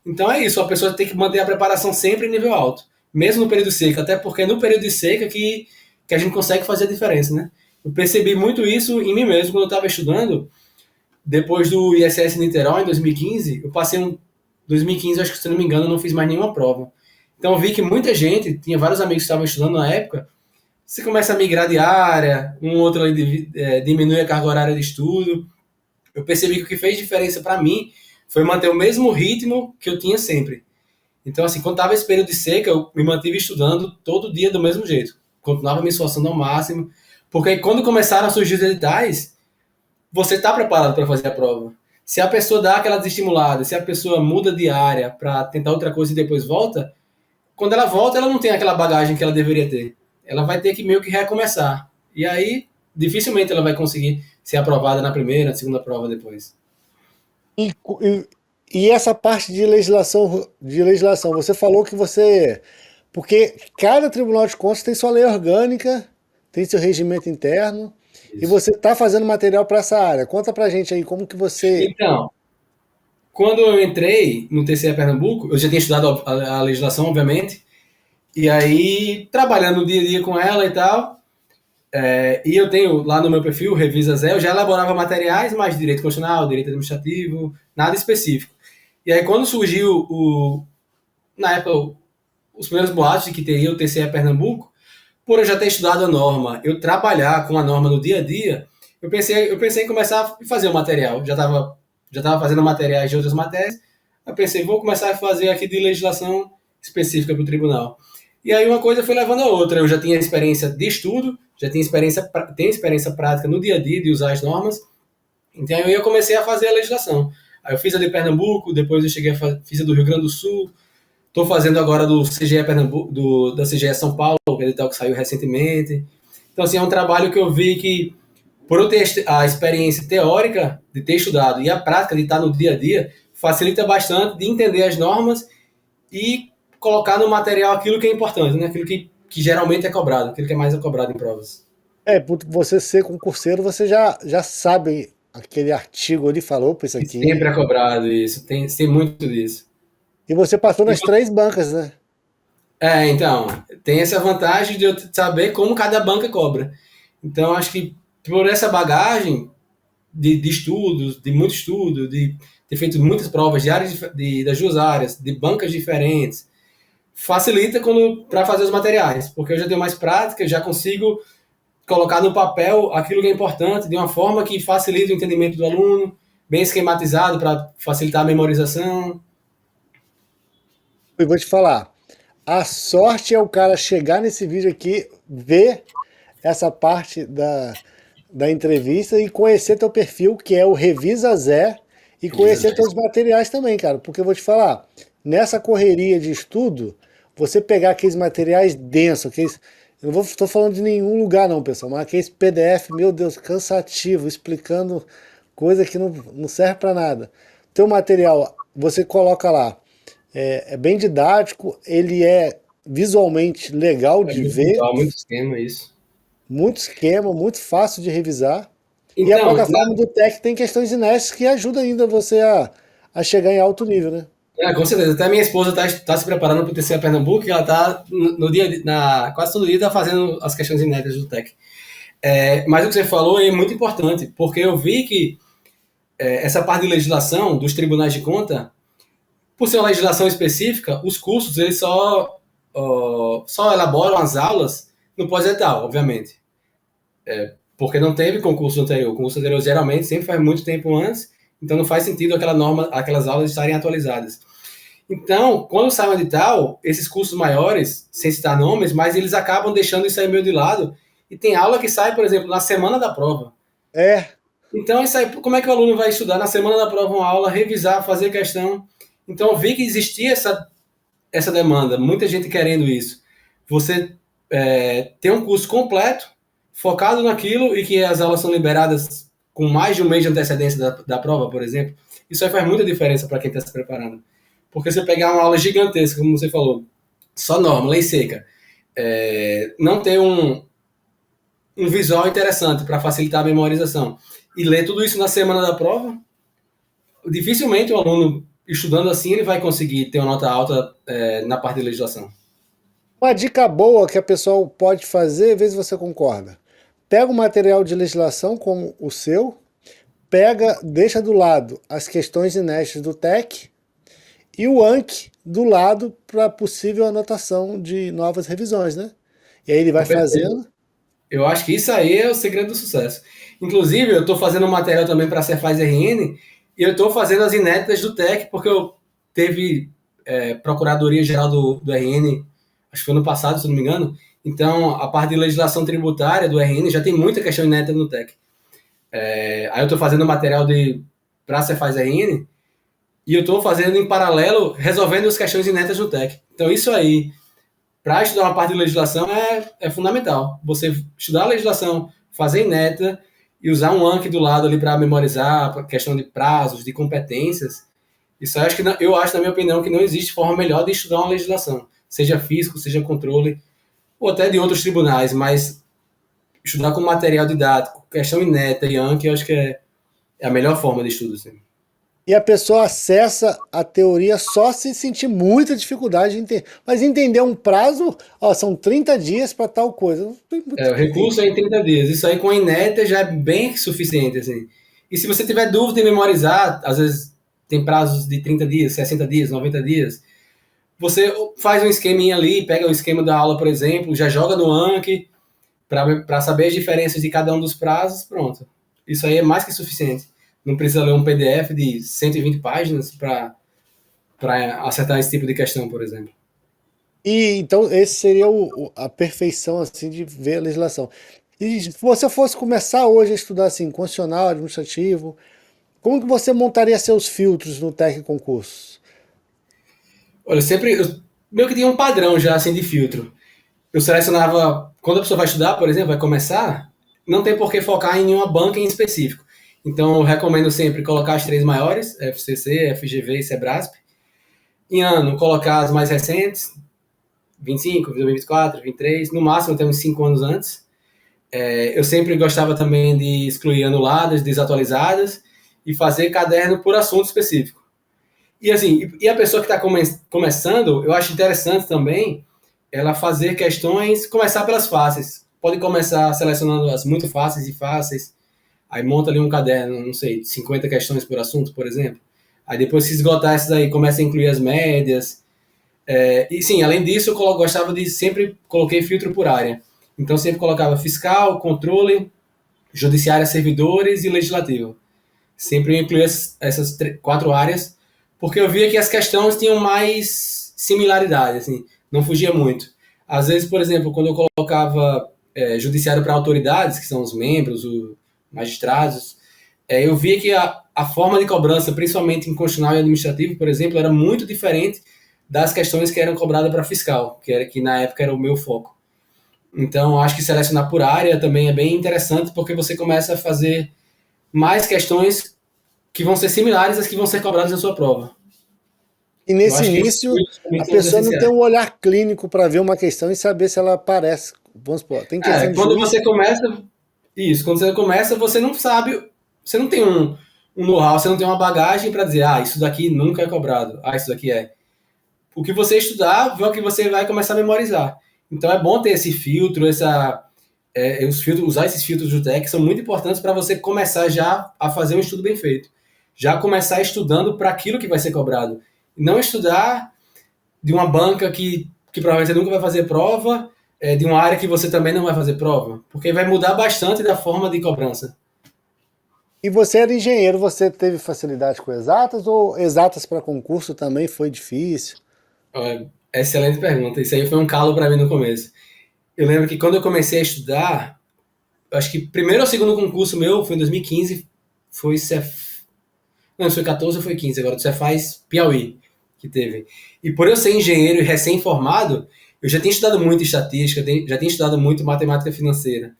Então é isso, a pessoa tem que manter a preparação sempre em nível alto, mesmo no período de seca, até porque é no período de seca que a gente consegue fazer a diferença, né? Eu percebi muito isso em mim mesmo quando eu estava estudando, depois do ISS Niterói, em 2015, eu passei 2015, acho que se não me engano, eu não fiz mais nenhuma prova. Então eu vi que muita gente, tinha vários amigos que estavam estudando na época, você começa a migrar de área, um outro ali diminui a carga horária de estudo. Eu percebi que o que fez diferença para mim foi manter o mesmo ritmo que eu tinha sempre. Então, assim, quando estava esse período de seca, eu me mantive estudando todo dia do mesmo jeito. Continuava me esforçando ao máximo, porque aí, quando começaram a surgir os editais, você está preparado para fazer a prova. Se a pessoa dá aquela desestimulada, se a pessoa muda de área para tentar outra coisa e depois volta, quando ela volta, ela não tem aquela bagagem que ela deveria ter. ela vai ter que meio que recomeçar. E aí, dificilmente ela vai conseguir ser aprovada na primeira, na segunda prova depois. E, e essa parte de legislação, você falou que você. Porque cada Tribunal de Contas tem sua lei orgânica, tem seu regimento interno, e Isso. você está fazendo material para essa área. Conta pra gente aí como que você. Então, quando eu entrei no TCE Pernambuco, eu já tinha estudado a legislação, obviamente, e aí, trabalhando no dia a dia com ela e tal, e eu tenho lá no meu perfil, Revisa Zé, eu já elaborava materiais, mais direito constitucional, direito administrativo, nada específico. E aí, quando surgiu, na época, os primeiros boatos de que teria o TCE Pernambuco, por eu já ter estudado a norma, eu trabalhar com a norma no dia a dia, eu pensei em começar a fazer o material. Já tava fazendo materiais de outras matérias, eu pensei, vou começar a fazer aqui de legislação específica para o tribunal. E aí uma coisa foi levando a outra. Eu já tinha experiência de estudo, já tenho experiência prática no dia a dia de usar as normas, então eu comecei a fazer a legislação. Aí eu fiz a de Pernambuco, depois eu fiz a do Rio Grande do Sul, estou fazendo agora do CGE Pernambuco, da CGE São Paulo, que é edital que saiu recentemente. Então, assim, é um trabalho que eu vi que, por eu ter a experiência teórica de ter estudado e a prática de estar no dia a dia, facilita bastante de entender as normas e colocar no material aquilo que é importante, né? Aquilo que geralmente é cobrado, aquilo que é mais cobrado em provas. É, por você ser concurseiro, você já sabe aquele artigo ali, falou para isso E aqui. sempre é cobrado isso, tem muito disso. E você passou E nas três bancas, né? então, tem essa vantagem de eu saber como cada banca cobra. Então, acho que por essa bagagem de estudos, de muito estudo, de ter feito muitas provas de áreas das duas áreas, de bancas diferentes, facilita para fazer os materiais, porque eu já tenho mais prática, já consigo colocar no papel aquilo que é importante de uma forma que facilita o entendimento do aluno, bem esquematizado para facilitar a memorização. E vou te falar, a sorte é o cara chegar nesse vídeo aqui, ver essa parte da entrevista e conhecer teu perfil, que é o Revisa Zé, e conhecer teus materiais também, cara. Porque eu vou te falar, nessa correria de estudo, você pegar aqueles materiais densos, aqueles. Eu não estou falando de nenhum lugar, não, pessoal, mas aqueles PDF, meu Deus, cansativo, explicando coisa que não serve para nada. Teu material, você coloca lá, é bem didático, ele é visualmente legal É de muito ver, visual, muito esquema isso. muito esquema, muito fácil de revisar. E a Então, plataforma do Tech tem questões inéditas que ajudam ainda você a chegar em alto nível, né? com certeza. Até minha esposa está se preparando para o TCE Pernambuco e ela está no dia, quase todo dia está fazendo as questões inéditas do TEC. Mas o que você falou é muito importante, porque eu vi que essa parte de legislação dos tribunais de conta, por ser uma legislação específica, os cursos eles só elaboram as aulas no pós-edital, obviamente. Porque não teve concurso anterior. O concurso anterior geralmente sempre faz muito tempo antes, então não faz sentido aquela norma, aquelas aulas estarem atualizadas. Então, quando sai um edital, esses cursos maiores, sem citar nomes, mas eles acabam deixando isso aí meio de lado. E tem aula que sai, por exemplo, na semana da prova. É, Então, isso aí, como é que o aluno vai estudar na semana da prova uma aula, revisar, fazer questão? Então, eu vi que existia essa demanda, muita gente querendo isso. Você ter um curso completo, focado naquilo e que as aulas são liberadas com mais de um mês de antecedência da prova, por exemplo. Isso aí faz muita diferença para quem está se preparando. Porque você pegar uma aula gigantesca, como você falou, só norma, lei seca, não ter um visual interessante para facilitar a memorização e ler tudo isso na semana da prova, dificilmente o aluno estudando assim ele vai conseguir ter uma nota alta na parte de legislação. uma dica boa que a pessoa pode fazer, vê se você concorda. Pega o material de legislação como o seu, pega, deixa do lado as questões inéditas do TEC e o Anki do lado para possível anotação de novas revisões, né? E aí ele vai Com certeza. fazendo. Eu acho que isso aí é o segredo do sucesso. Inclusive, eu estou fazendo um material também para a Cefaz RN e eu estou fazendo as inéditas do TEC, porque eu teve Procuradoria Geral do RN, acho que foi no passado, se não me engano. Então, a parte de legislação tributária do RN já tem muita questão inédita no TEC. Aí eu estou fazendo material para a Cefaz RN e eu estou fazendo em paralelo, resolvendo as questões inéditas do TEC. Então, isso aí, para estudar uma parte de legislação é fundamental. Você estudar a legislação, fazer neta e usar um Anki do lado ali para memorizar, pra questão de prazos, de competências. Isso eu acho que eu acho, na minha opinião, que não existe forma melhor de estudar uma legislação, seja físico, seja controle, ou até de outros tribunais, mas estudar com material didático, questão ineta e Anki, eu acho que é a melhor forma de estudo. Assim. E a pessoa acessa a teoria só se sentir muita dificuldade de entender. Mas entender um prazo, ó, são 30 dias para tal coisa. Não tem muito O recurso é em 30 dias. Isso aí com a ineta já é bem suficiente. Assim. E se você tiver dúvida em memorizar, às vezes tem prazos de 30 dias, 60 dias, 90 dias, você faz um esqueminha ali, pega o esquema da aula, por exemplo, já joga no Anki para saber as diferenças de cada um dos prazos, pronto. Isso aí é mais que suficiente. Não precisa ler um PDF de 120 páginas para acertar esse tipo de questão, por exemplo. E então esse seria a perfeição assim de ver a legislação. E se você fosse começar hoje a estudar assim, constitucional, administrativo, como que você montaria seus filtros no TEC Concursos? Olha, eu meio que tinha um padrão já assim de filtro. Eu selecionava, quando a pessoa vai estudar, por exemplo, vai começar, não tem por que focar em nenhuma banca em específico. Então, eu recomendo sempre colocar as três maiores, FCC, FGV e Sebrasp. Em ano, colocar as mais recentes, 25, 2024, 23, no máximo até uns 5 anos antes. Eu sempre gostava também de excluir anuladas, desatualizadas e fazer caderno por assunto específico. E assim, e a pessoa que está começando, eu acho interessante também ela fazer questões, começar pelas fáceis. Pode começar selecionando as muito fáceis e fáceis, aí monta ali um caderno, não sei, 50 questões por assunto, por exemplo. Aí depois se esgotar essas aí, começa a incluir as médias. E sim, além disso, eu gostava de sempre coloquei filtro por área. Então sempre colocava fiscal, controle, judiciária, servidores e legislativo. Sempre incluía essas 4 áreas, porque eu via que as questões tinham mais similaridade, assim, não fugia muito. Às vezes, por exemplo, quando eu colocava judiciário para autoridades, que são os membros, os magistrados, eu via que a forma de cobrança, principalmente em constitucional e administrativo, por exemplo, era muito diferente das questões que eram cobradas para fiscal, que na época era o meu foco. Então, acho que selecionar por área também é bem interessante, porque você começa a fazer mais questões que vão ser similares às que vão ser cobradas na sua prova. E Eu nesse acho que esses início, a são os pessoa não tem essenciais. um olhar clínico para ver uma questão e saber se ela parece. Vamos supor, tem questão de Quando juiz. você começa, quando você começa, você não sabe, você não tem um know-how, você não tem uma bagagem para dizer, isso daqui nunca é cobrado, isso daqui é. O que você estudar, é o que você vai começar a memorizar. Então é bom ter esse filtro, usar esses filtros do TEC são muito importantes para você começar já a fazer um estudo bem feito. Já começar estudando para aquilo que vai ser cobrado. E não estudar de uma banca que provavelmente você nunca vai fazer prova, de uma área que você também não vai fazer prova, porque vai mudar bastante da forma de cobrança. E você era engenheiro, você teve facilidade com exatas ou exatas para concurso também foi difícil? Excelente pergunta. Isso aí foi um calo para mim no começo. Eu lembro que quando eu comecei a estudar, acho que primeiro ou segundo concurso meu foi em 2015, foi não, foi 14 ou foi 15, agora você faz Piauí, que teve. E por eu ser engenheiro e recém-formado, eu já tinha estudado muito estatística, já tinha estudado muito matemática financeira.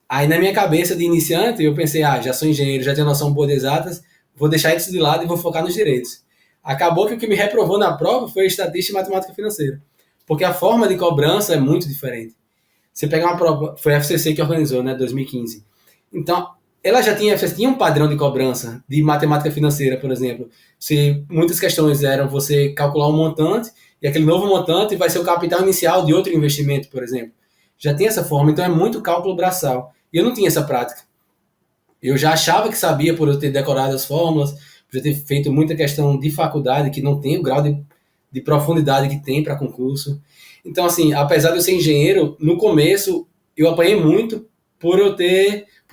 Aí na minha cabeça de iniciante, eu pensei, já sou engenheiro, já tenho noção boa de exatas, vou deixar isso de lado e vou focar nos direitos. Acabou que o que me reprovou na prova foi estatística e matemática financeira. Porque a forma de cobrança é muito diferente. Você pega uma prova, foi a FCC que organizou, né, 2015. Então, ela já tinha um padrão de cobrança de matemática financeira, por exemplo. Se muitas questões eram você calcular um montante e aquele novo montante vai ser o capital inicial de outro investimento, por exemplo. Já tem essa forma, então é muito cálculo braçal. E eu não tinha essa prática. Eu já achava que sabia por eu ter decorado as fórmulas, por eu ter feito muita questão de faculdade que não tem o grau de profundidade que tem para concurso. Então, assim, apesar de eu ser engenheiro, no começo eu apanhei muito por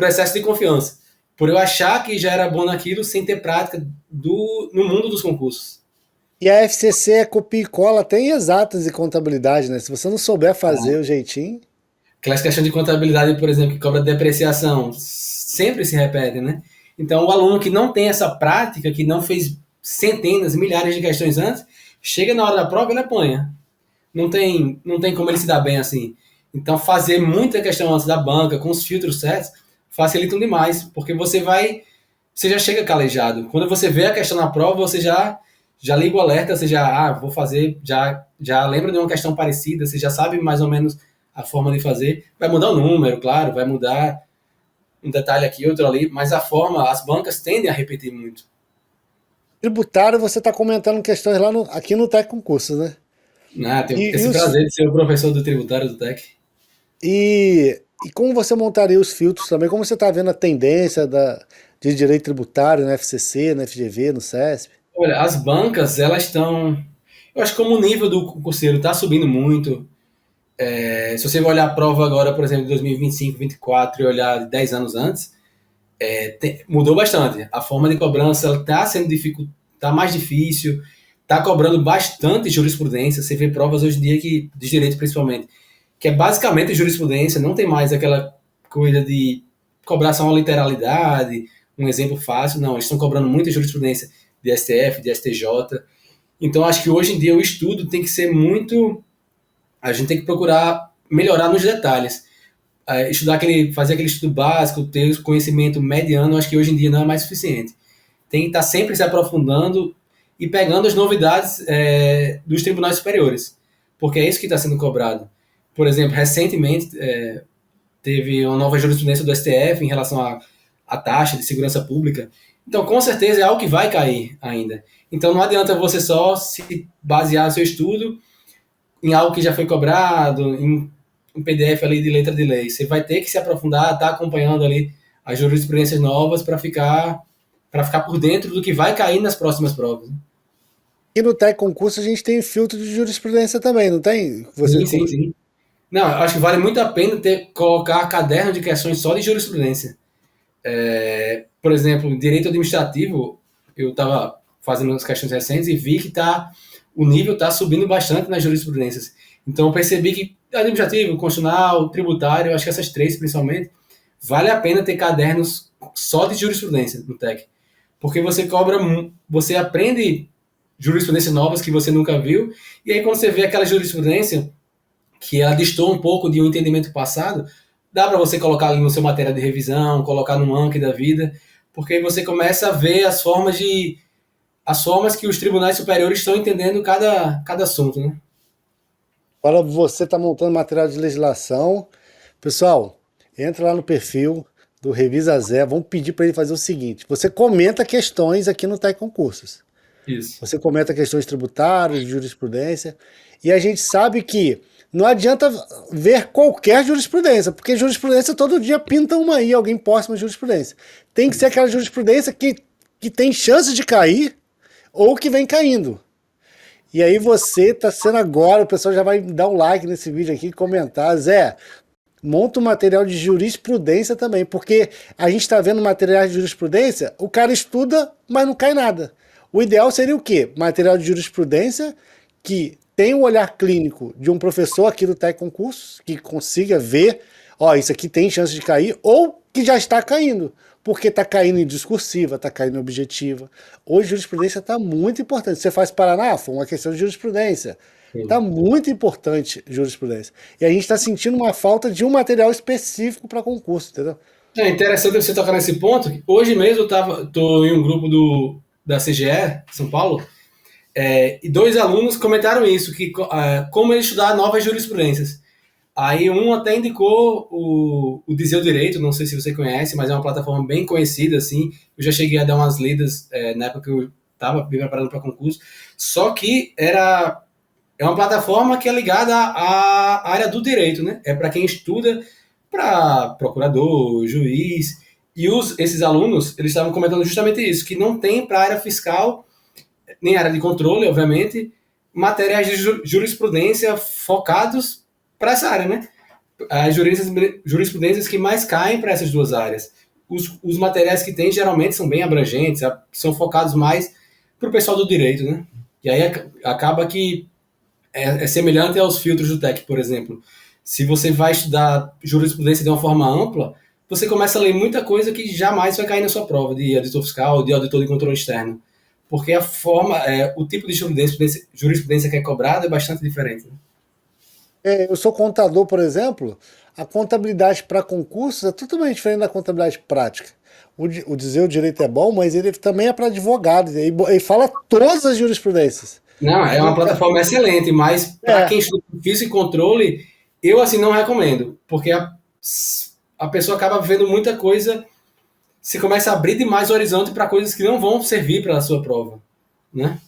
excesso de confiança. Por eu achar que já era bom naquilo sem ter prática no mundo dos concursos. E a FCC é copia e cola, tem exatas e contabilidade, né? Se você não souber fazer o jeitinho. Aquelas questões de contabilidade, por exemplo, que cobra depreciação, sempre se repetem, né? Então, o aluno que não tem essa prática, que não fez centenas, milhares de questões antes, chega na hora da prova e ele apanha. não tem como ele se dar bem assim. Então, fazer muita questão antes da banca, com os filtros certos, facilitam demais, porque você já chega calejado. Quando você vê a questão na prova, você já liga o alerta, você vou fazer, já lembra de uma questão parecida, você já sabe mais ou menos a forma de fazer. Vai mudar o número, claro, vai mudar um detalhe aqui, outro ali, mas a forma, as bancas tendem a repetir muito. Tributário, você está comentando questões lá aqui no Tec Concursos, né? Tenho E, e, esse os, prazer de ser o professor do tributário do TEC. e como você montaria os filtros também? Como você está vendo a tendência de direito tributário no FCC, no FGV, no CESP? Olha, as bancas, elas estão. Eu acho que como o nível do concurseiro está subindo muito, se você olhar a prova agora, por exemplo, de 2025, 2024 e olhar 10 anos antes, mudou bastante. A forma de cobrança está sendo tá mais difícil, está cobrando bastante jurisprudência. Você vê provas hoje em dia de direito principalmente, que é basicamente jurisprudência, não tem mais aquela coisa de cobrar só uma literalidade, um exemplo fácil, não, eles estão cobrando muita jurisprudência de STF, de STJ. Então, acho que hoje em dia o estudo tem que ser muito. A gente tem que procurar melhorar nos detalhes. Fazer aquele estudo básico, ter conhecimento mediano, acho que hoje em dia não é mais suficiente. Tem que estar sempre se aprofundando e pegando as novidades dos tribunais superiores, porque é isso que está sendo cobrado. Por exemplo, recentemente teve uma nova jurisprudência do STF em relação à taxa de segurança pública. Então, com certeza, é algo que vai cair ainda. Então, não adianta você só se basear no seu estudo em algo que já foi cobrado, em um PDF ali de letra de lei. Você vai ter que se aprofundar, estar acompanhando ali as jurisprudências novas para ficar por dentro do que vai cair nas próximas provas. E no Tec Concurso a gente tem filtro de jurisprudência também, não tem? Você Sim, sim, sim. Não, eu acho que vale muito a pena colocar caderno de questões só de jurisprudência. Por exemplo, direito administrativo, eu estava fazendo umas questões recentes e vi que o nível está subindo bastante nas jurisprudências. Então, eu percebi que administrativo, constitucional, tributário, acho que essas três principalmente, vale a pena ter cadernos só de jurisprudência no TEC. Porque você aprende jurisprudências novas que você nunca viu, e aí quando você vê aquela jurisprudência que ela distou um pouco de um entendimento passado, dá para você colocar ali no seu material de revisão, colocar no Anki da vida, porque aí você começa a ver as formas que os tribunais superiores estão entendendo cada assunto, né? Agora você está montando material de legislação. Pessoal, entra lá no perfil do Revisa Zé. Vamos pedir para ele fazer o seguinte: você comenta questões aqui no Tec Concursos. Isso. Você comenta questões tributárias, de jurisprudência. E a gente sabe que não adianta ver qualquer jurisprudência, porque jurisprudência todo dia pinta uma aí, alguém posta uma jurisprudência. Tem que ser aquela jurisprudência que tem chance de cair ou que vem caindo. E aí você está sendo agora, o pessoal já vai dar um like nesse vídeo aqui, comentar. Zé, monta um material de jurisprudência também, porque a gente está vendo materiais de jurisprudência, o cara estuda, mas não cai nada. O ideal seria o quê? Material de jurisprudência que tem o olhar clínico de um professor aqui do Tec Concursos, que consiga ver, ó, isso aqui tem chance de cair, ou que já está caindo, porque está caindo em discursiva, está caindo em objetiva. Hoje jurisprudência está muito importante. Você faz Paraná, foi uma questão de jurisprudência. Está muito importante jurisprudência. E a gente está sentindo uma falta de um material específico para concurso, entendeu? É interessante você tocar nesse ponto. Hoje mesmo eu estou em um grupo da CGE, São Paulo, e dois alunos comentaram isso, que como ele estudar novas jurisprudências. Aí um até indicou o Dizer o Direito, não sei se você conhece, mas é uma plataforma bem conhecida, assim. Eu já cheguei a dar umas lidas na época que eu estava me preparando para concurso. Só que é uma plataforma que é ligada à área do direito, né? É para quem estuda para procurador, juiz. E esses alunos, eles estavam comentando justamente isso, que não tem para a área fiscal, nem área de controle, obviamente, materiais de jurisprudência focados para essa área, né? As jurisprudências que mais caem para essas duas áreas. Os materiais que tem geralmente são bem abrangentes, são focados mais para o pessoal do direito, né? E aí acaba que é semelhante aos filtros do TEC, por exemplo. Se você vai estudar jurisprudência de uma forma ampla, você começa a ler muita coisa que jamais vai cair na sua prova de auditor fiscal, de auditor de controle externo. Porque o tipo de jurisprudência que é cobrado é bastante diferente. Né? Eu sou contador, por exemplo, a contabilidade para concursos é totalmente diferente da contabilidade prática. O dizer o direito é bom, mas ele também é para advogados. Ele fala todas as jurisprudências. Não, é uma Então, plataforma excelente, mas para é, quem estuda física e controle, eu assim não recomendo, porque a pessoa acaba vendo muita coisa, se começa a abrir demais o horizonte para coisas que não vão servir para a sua prova, né?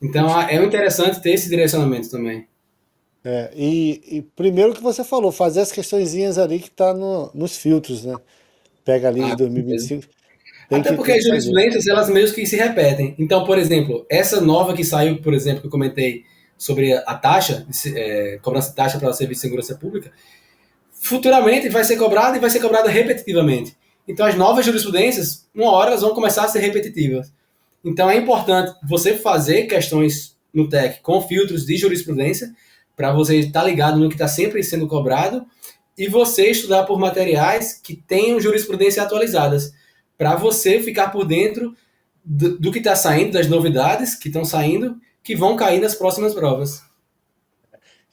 Então é interessante ter esse direcionamento também. e primeiro que você falou, fazer as questõezinhas ali que tá nos filtros, né? Pega ali de Ah, com certeza. 2025, Até porque tem as que fazer. jurisprudências, elas meio que se repetem. Então, por exemplo, essa nova que saiu, por exemplo, que eu comentei sobre a taxa, cobrança de taxa para o serviço de segurança pública, futuramente vai ser cobrada e vai ser cobrada repetitivamente. Então, as novas jurisprudências, uma hora elas vão começar a ser repetitivas. Então, é importante você fazer questões no TEC com filtros de jurisprudência, para você estar ligado no que está sempre sendo cobrado, e você estudar por materiais que tenham jurisprudência atualizadas, para você ficar por dentro do que está saindo, das novidades que estão saindo, que vão cair nas próximas provas.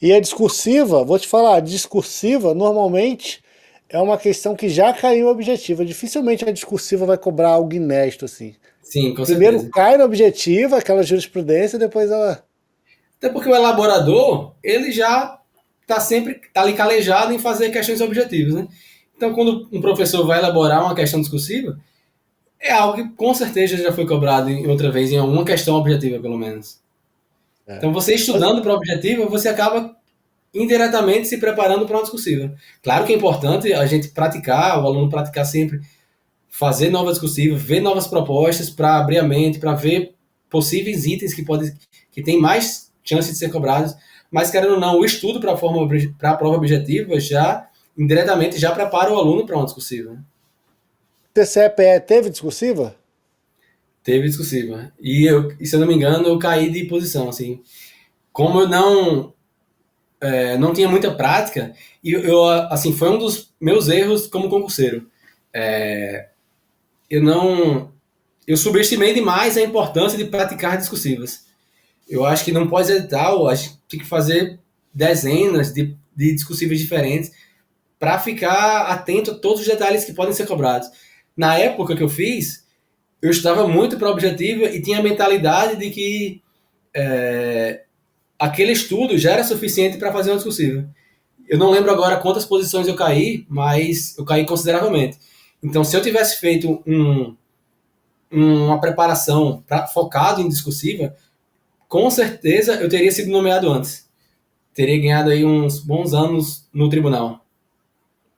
E a discursiva, vou te falar, a discursiva normalmente é uma questão que já caiu objetiva. Dificilmente a discursiva vai cobrar algo inédito assim. Sim, com Primeiro certeza. cai no objetivo, aquela jurisprudência, depois ela. Até porque o elaborador, ele já está sempre ali calejado em fazer questões objetivas, né? Então, quando um professor vai elaborar uma questão discursiva, é algo que com certeza já foi cobrado em outra vez, em alguma questão objetiva, pelo menos. É. Então, você Mas, estudando para a objetiva, você acaba indiretamente se preparando para uma discursiva. Claro que é importante a gente praticar, o aluno praticar sempre, fazer nova discursiva, ver novas propostas para abrir a mente, para ver possíveis itens que tem mais chance de ser cobrados, mas querendo ou não, o estudo para a prova objetiva já indiretamente já prepara o aluno para uma discursiva. Né? TCE-PE teve discursiva? Teve discursiva. E se eu não me engano, eu caí de posição, assim. Como eu não tinha muita prática, e assim, foi um dos meus erros como concurseiro. Eu não, eu subestimei demais a importância de praticar discursivas. Eu acho que não pós-edital, a gente tem que fazer dezenas de discursivas diferentes para ficar atento a todos os detalhes que podem ser cobrados. Na época que eu fiz, eu estudava muito para a objetiva e tinha a mentalidade de que aquele estudo já era suficiente para fazer uma discursiva. Eu não lembro agora quantas posições eu caí, mas eu caí consideravelmente. Então, se eu tivesse feito uma preparação focado em discursiva, com certeza eu teria sido nomeado antes. Teria ganhado aí uns bons anos no tribunal.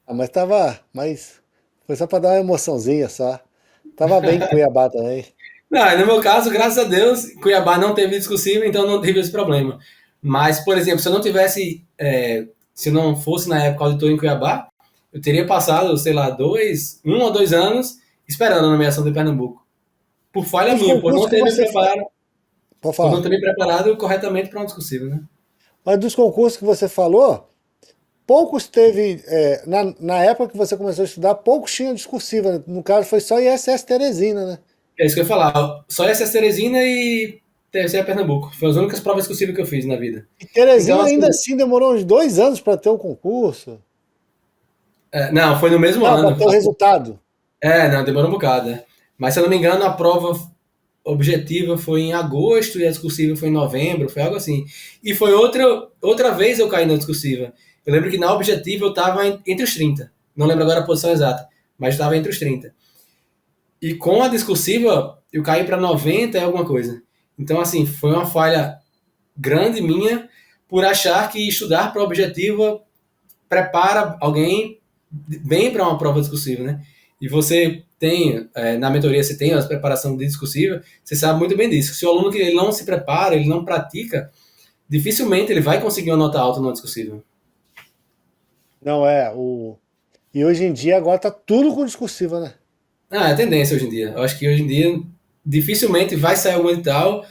Ah, mas tava. Mas foi só para dar uma emoçãozinha só. Tava bem em Cuiabá também. Não, no meu caso, graças a Deus, Cuiabá não teve discursiva, então não teve esse problema. Mas, por exemplo, se eu não tivesse, se eu não fosse na época auditor em Cuiabá, eu teria passado, sei lá, 1 ou 2 anos esperando a nomeação de Pernambuco. Por falha Dos minha, concursos que você faz. Pode por não falar. ter me preparado corretamente para um discursivo, né? Mas dos concursos que você falou, poucos teve. Na época que você começou a estudar, poucos tinham discursiva, né? No caso, foi só ISS Teresina, né? É isso que eu ia falar. Só essa Teresina e TSE Pernambuco. Foram as únicas provas discursivas que eu fiz na vida. E Então, Teresina ainda assim, assim demorou uns 2 anos para ter o concurso. não, foi no mesmo Não, para ano. ter o resultado. Não, demorou um bocado, né? Mas se eu não me engano, a prova objetiva foi em agosto e a discursiva foi em novembro, foi algo assim. E foi outra vez eu caí na discursiva. Eu lembro que na objetiva eu estava entre os 30. Não lembro agora a posição exata, mas estava entre os 30. E com a discursiva eu caí para 90 e alguma coisa. Então, assim, foi uma falha grande minha por achar que estudar para objetiva prepara alguém bem para uma prova discursiva, né? E você tem, na mentoria você tem a preparação de discursiva, você sabe muito bem disso. Se o aluno que ele não se prepara, ele não pratica, dificilmente ele vai conseguir uma nota alta no discursiva. Não é. E hoje em dia agora tá tudo com discursiva, né? É a tendência hoje em dia. Eu acho que hoje em dia dificilmente vai sair algum edital,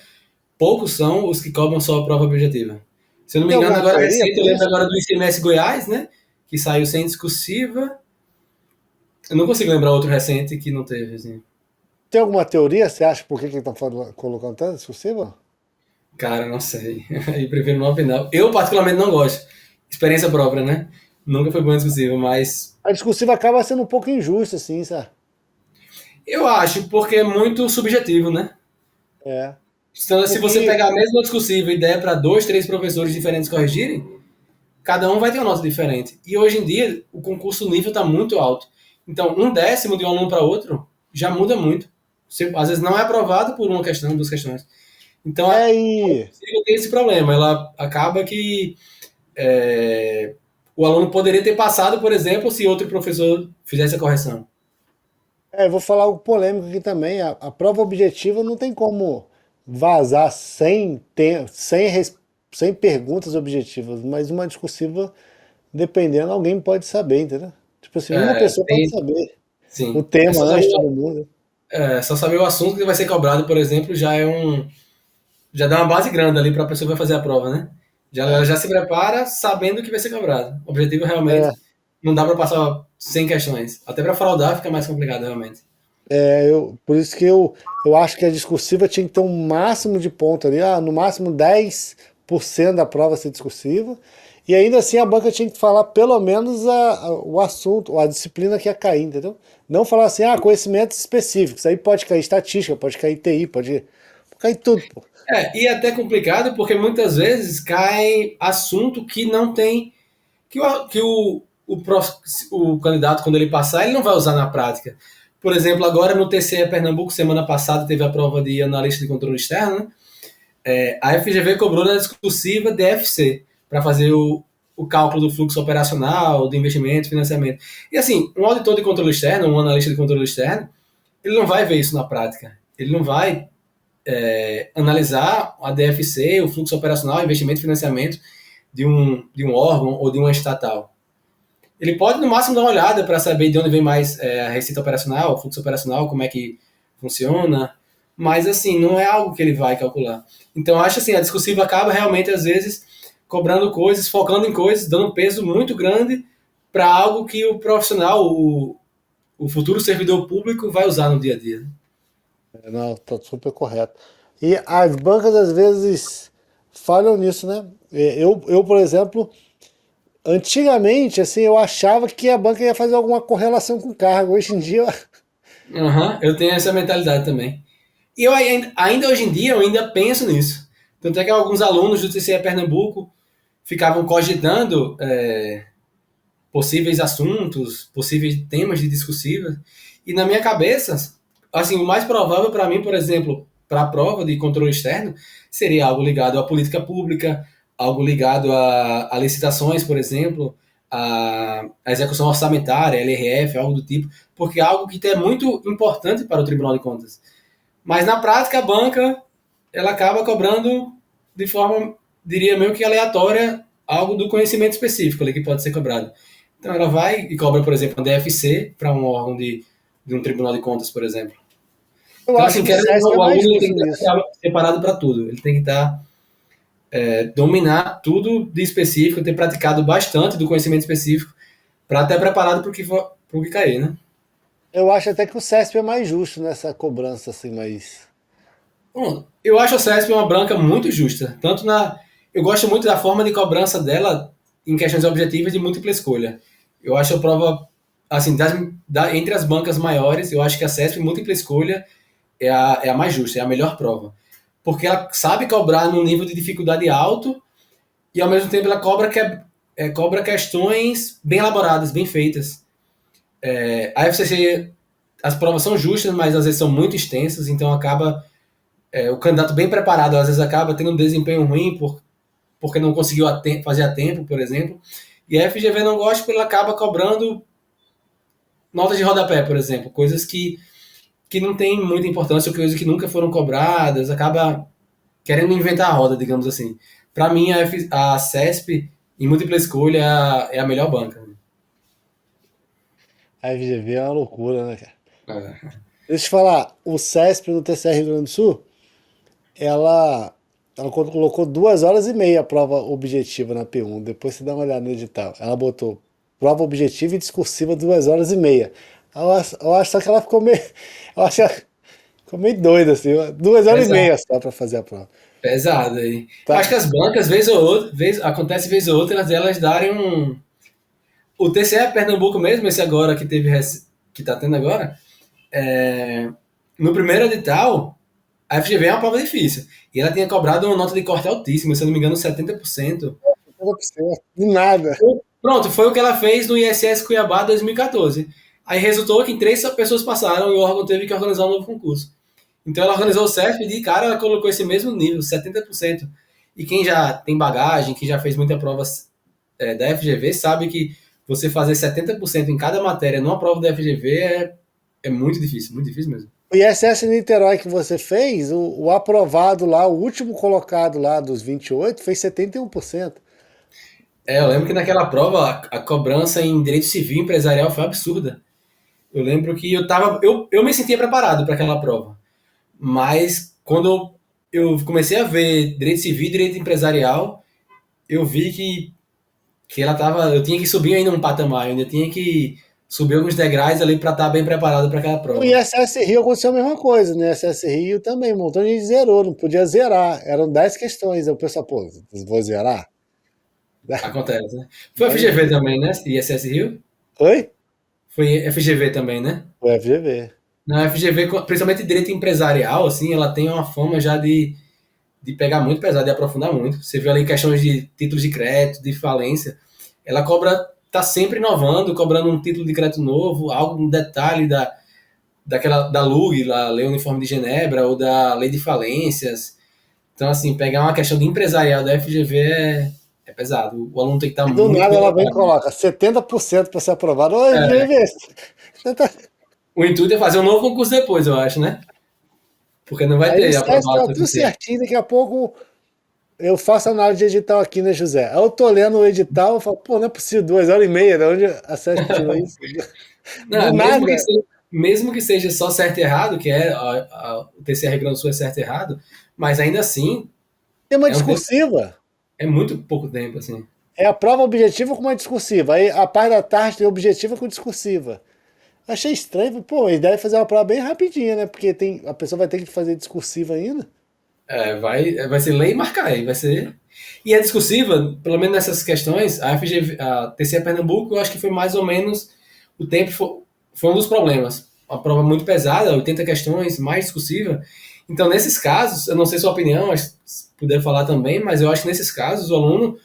poucos são os que cobram só a prova objetiva. Se eu não me Tem engano, alguma agora teoria recente, eu para lembro isso? agora do ICMS Goiás, né? Que saiu sem discursiva. Eu não consigo lembrar outro recente que não teve, assim. Tem alguma teoria? Você acha por que estão colocando tanto discursiva? Cara, não sei. Eu prefiro não opinar. Eu, particularmente, não gosto. experiência própria, né? Nunca foi bom discussível, mas A discursiva acaba sendo um pouco injusta, assim, sabe? eu acho porque é muito subjetivo, né? É. Então, se você Porque, pegar a mesma discursiva e der para dois, três professores diferentes corrigirem, cada um vai ter uma nota diferente. E hoje em dia, o concurso nível está muito alto. Então, um décimo de um aluno para outro já muda muito. Você, às vezes não é aprovado por uma questão, duas questões. Então, a e discursível tem esse problema. Ela acaba que o aluno poderia ter passado, por exemplo, se outro professor fizesse a correção. eu vou falar algo polêmico aqui também. A prova objetiva não tem como vazar sem perguntas objetivas, mas uma discursiva, dependendo, alguém pode saber, entendeu? Tipo assim, uma pessoa pode Tem, saber o sim. tema antes de todo mundo. Só saber o assunto que vai ser cobrado, por exemplo, já dá uma base grande ali para a pessoa que vai fazer a prova, né? Ela É. já se prepara sabendo que vai ser cobrado. O objetivo É, realmente não dá para passar 100 questões. Até para fraudar fica mais complicado realmente. por isso que eu acho que a discursiva tinha que ter um máximo de ponto ali, no máximo 10% da prova ser discursiva, e ainda assim a banca tinha que falar pelo menos o assunto, a disciplina que ia cair, entendeu? Não falar assim, conhecimentos específicos, aí pode cair estatística, pode cair TI, pode cair tudo, pô. E é até complicado porque muitas vezes cai assunto que não tem. Que o candidato, quando ele passar, ele não vai usar na prática. Por exemplo, agora no TCE Pernambuco, semana passada, teve a prova de analista de controle externo, né? A FGV cobrou na discursiva DFC para fazer o cálculo do fluxo operacional, do investimento, financiamento. E assim, um auditor de controle externo, um analista de controle externo, ele não vai ver isso na prática. Ele não vai analisar a DFC, o fluxo operacional, investimento e financiamento de um órgão ou de uma estatal. Ele pode, no máximo, dar uma olhada para saber de onde vem mais a receita operacional, o fluxo operacional, como é que funciona, mas, assim, não é algo que ele vai calcular. Então, acho assim, a discursiva acaba realmente, às vezes, cobrando coisas, focando em coisas, dando um peso muito grande para algo que o profissional, o futuro servidor público vai usar no dia a dia. Não, tá super correto. E as bancas às vezes falham nisso, né? Por exemplo, antigamente, assim, eu achava que a banca ia fazer alguma correlação com o cargo. Hoje em dia, Uhum, eu tenho essa mentalidade também. E eu ainda hoje em dia eu ainda penso nisso. Tanto é que alguns alunos do TCE Pernambuco ficavam cogitando possíveis assuntos, possíveis temas de discussível. E na minha cabeça, assim, o mais provável para mim, por exemplo, para a prova de controle externo, seria algo ligado à política pública, algo ligado a licitações, por exemplo, a execução orçamentária, LRF, algo do tipo, porque é algo que é muito importante para o Tribunal de Contas. Mas na prática, a banca ela acaba cobrando de forma, diria meio que aleatória, algo do conhecimento específico ali que pode ser cobrado. Então ela vai e cobra, por exemplo, um DFC para um órgão de um tribunal de contas, por exemplo. eu Então, acho assim, que o querendo ou SESP não, é o mais aluno ele tem justo que nisso. estar preparado para tudo. Ele tem que estar, dominar tudo de específico, ter praticado bastante do conhecimento específico para estar preparado para o que cair, né? Eu acho até que o SESP é mais justo nessa cobrança, assim, mas. Bom, eu acho a CESP uma banca muito justa. Eu gosto muito da forma de cobrança dela em questões objetivas de múltipla escolha. Eu acho a prova, assim, entre as bancas maiores, eu acho que a CESP múltipla escolha é a mais justa, é a melhor prova. Porque ela sabe cobrar num nível de dificuldade alto e ao mesmo tempo ela cobra questões bem elaboradas, bem feitas. A FCC, as provas são justas, mas às vezes são muito extensas, então acaba o candidato bem preparado às vezes acaba tendo um desempenho ruim porque não conseguiu fazer a tempo, por exemplo. E a FGV não gosta porque ela acaba cobrando notas de rodapé, por exemplo, coisas que não tem muita importância, coisas que nunca foram cobradas, acaba querendo inventar a roda, digamos assim. Para mim, a CESP, em múltipla escolha, é a melhor banca. A FGV é uma loucura, né, cara? É. Deixa eu te falar, o CESP no TCR Rio Grande do Sul, ela, ela colocou 2 horas e meia a prova objetiva na P1. Depois você dá uma olhada no edital. Ela botou prova objetiva e discursiva 2 horas e meia. Eu acho só que ela ficou meio. Eu acho que ela ficou meio doida, assim. 2 horas e Essa, meia só pra fazer a prova. Pesado aí. Eu Tá? acho que as bancas, vez ou outra, acontece vez ou outra, elas darem um. O TCE Pernambuco mesmo, esse agora que teve, que tá tendo agora, no primeiro edital, a FGV é uma prova difícil. E ela tinha cobrado uma nota de corte altíssima, se eu não me engano, 70%. Do nada. Pronto, foi o que ela fez no ISS Cuiabá 2014. Aí resultou que 3 pessoas passaram e o órgão teve que organizar um novo concurso. Então ela organizou o CESP e de cara ela colocou esse mesmo nível, 70%. E quem já tem bagagem, quem já fez muita prova da FGV, sabe que você fazer 70% em cada matéria numa prova da FGV é muito difícil mesmo. O ISS Niterói que você fez, o aprovado lá, o último colocado lá dos 28, fez 71%. Eu lembro que naquela prova a cobrança em direito civil e empresarial foi absurda. Eu lembro que eu me sentia preparado para aquela prova. Mas quando eu comecei a ver direito civil e direito empresarial, eu vi que eu tinha que subir ainda um patamar, eu ainda tinha que subir alguns degraus ali para estar bem preparado para aquela O prova. ISS Rio aconteceu a mesma coisa, né? ISS Rio também, um montão de gente zerou, não podia zerar. Eram 10 questões. Aí o pessoal, pô, vou zerar? Acontece, né? Foi Aí, FGV também, né? ISS Rio? oi? Foi FGV também, né? O FGV. Na FGV, principalmente direito empresarial, assim, ela tem uma fama já de pegar muito pesado, de aprofundar muito. Você vê ali questões de títulos de crédito, de falência. Ela tá sempre inovando, cobrando um título de crédito novo, algum detalhe da LUG, da Lei Uniforme de Genebra, ou da Lei de Falências. Então, assim, pegar uma questão de empresarial da FGV é pesado. O aluno tem que estar E do muito nada bem ela vem e preparado. coloca 70% para ser aprovado. Oi, É, FGV. o intuito é fazer um novo concurso depois, eu acho, né? Porque não vai Aí o ter SESC aprovado o tá tudo suficiente. certinho, daqui a pouco eu faço análise de edital aqui, né, José? Aí eu tô lendo o edital, eu falo, pô, não é possível, 2 horas e meia, de onde a SESC tirou isso? Do Não, nada. mesmo que seja só certo e errado, que é o TCR Rio Grande do Sul é certo e errado, mas ainda assim Tem uma é um tempo, discursiva. é muito pouco tempo, assim. É a prova objetiva com uma discursiva. Aí a parte da tarde tem objetiva com discursiva. Achei estranho, pô, eles devem fazer uma prova bem rapidinha, né? Porque a pessoa vai ter que fazer discursiva ainda. Vai ser lei e marcar aí, vai ser. E a discursiva, pelo menos nessas questões, a TCE Pernambuco, eu acho que foi mais ou menos o tempo foi um dos problemas. Uma prova muito pesada, 80 questões, mais discursiva. Então, nesses casos, eu não sei sua opinião, mas se puder falar também, mas eu acho que nesses casos o aluno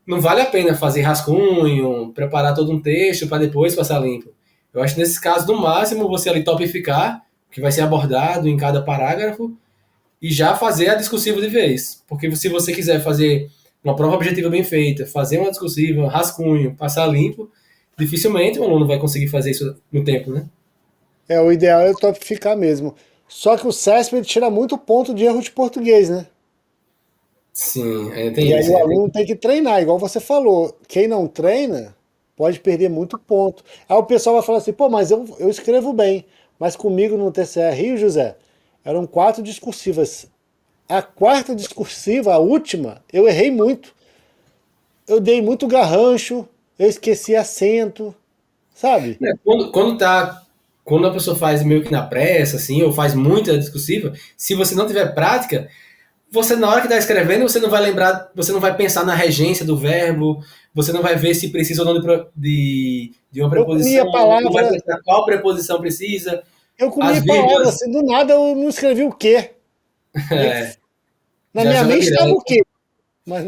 não vale a pena fazer rascunho, preparar todo um texto para depois passar limpo. Eu acho que nesses casos, no máximo, você ali topificar o que vai ser abordado em cada parágrafo e já fazer a discursiva de vez. Porque se você quiser fazer uma prova objetiva bem feita, fazer uma discursiva, rascunho, passar limpo, dificilmente o aluno vai conseguir fazer isso no tempo, né? É, o ideal é topificar mesmo. Só que o CESP ele tira muito ponto de erro de português, né? Sim, ainda E tem aí isso. o Ainda tem... aluno tem que treinar, igual você falou. Quem não treina pode perder muito ponto. Aí o pessoal vai falar assim, pô, mas eu escrevo bem. Mas comigo no TCE Rio, José, eram 4 discursivas. A quarta discursiva, a última, eu errei muito. Eu dei muito garrancho, eu esqueci acento, sabe? Quando a pessoa faz meio que na pressa, assim, ou faz muita discursiva, se você não tiver prática, você na hora que está escrevendo, você não vai lembrar, você não vai pensar na regência do verbo, você não vai ver se precisa ou não de uma Eu preposição, comia não vai palavra, pensar qual preposição precisa, eu as comia palavra, vírgulas, assim, do nada eu não escrevi o quê. E é, na já minha joga mente estava o direto. quê? Mas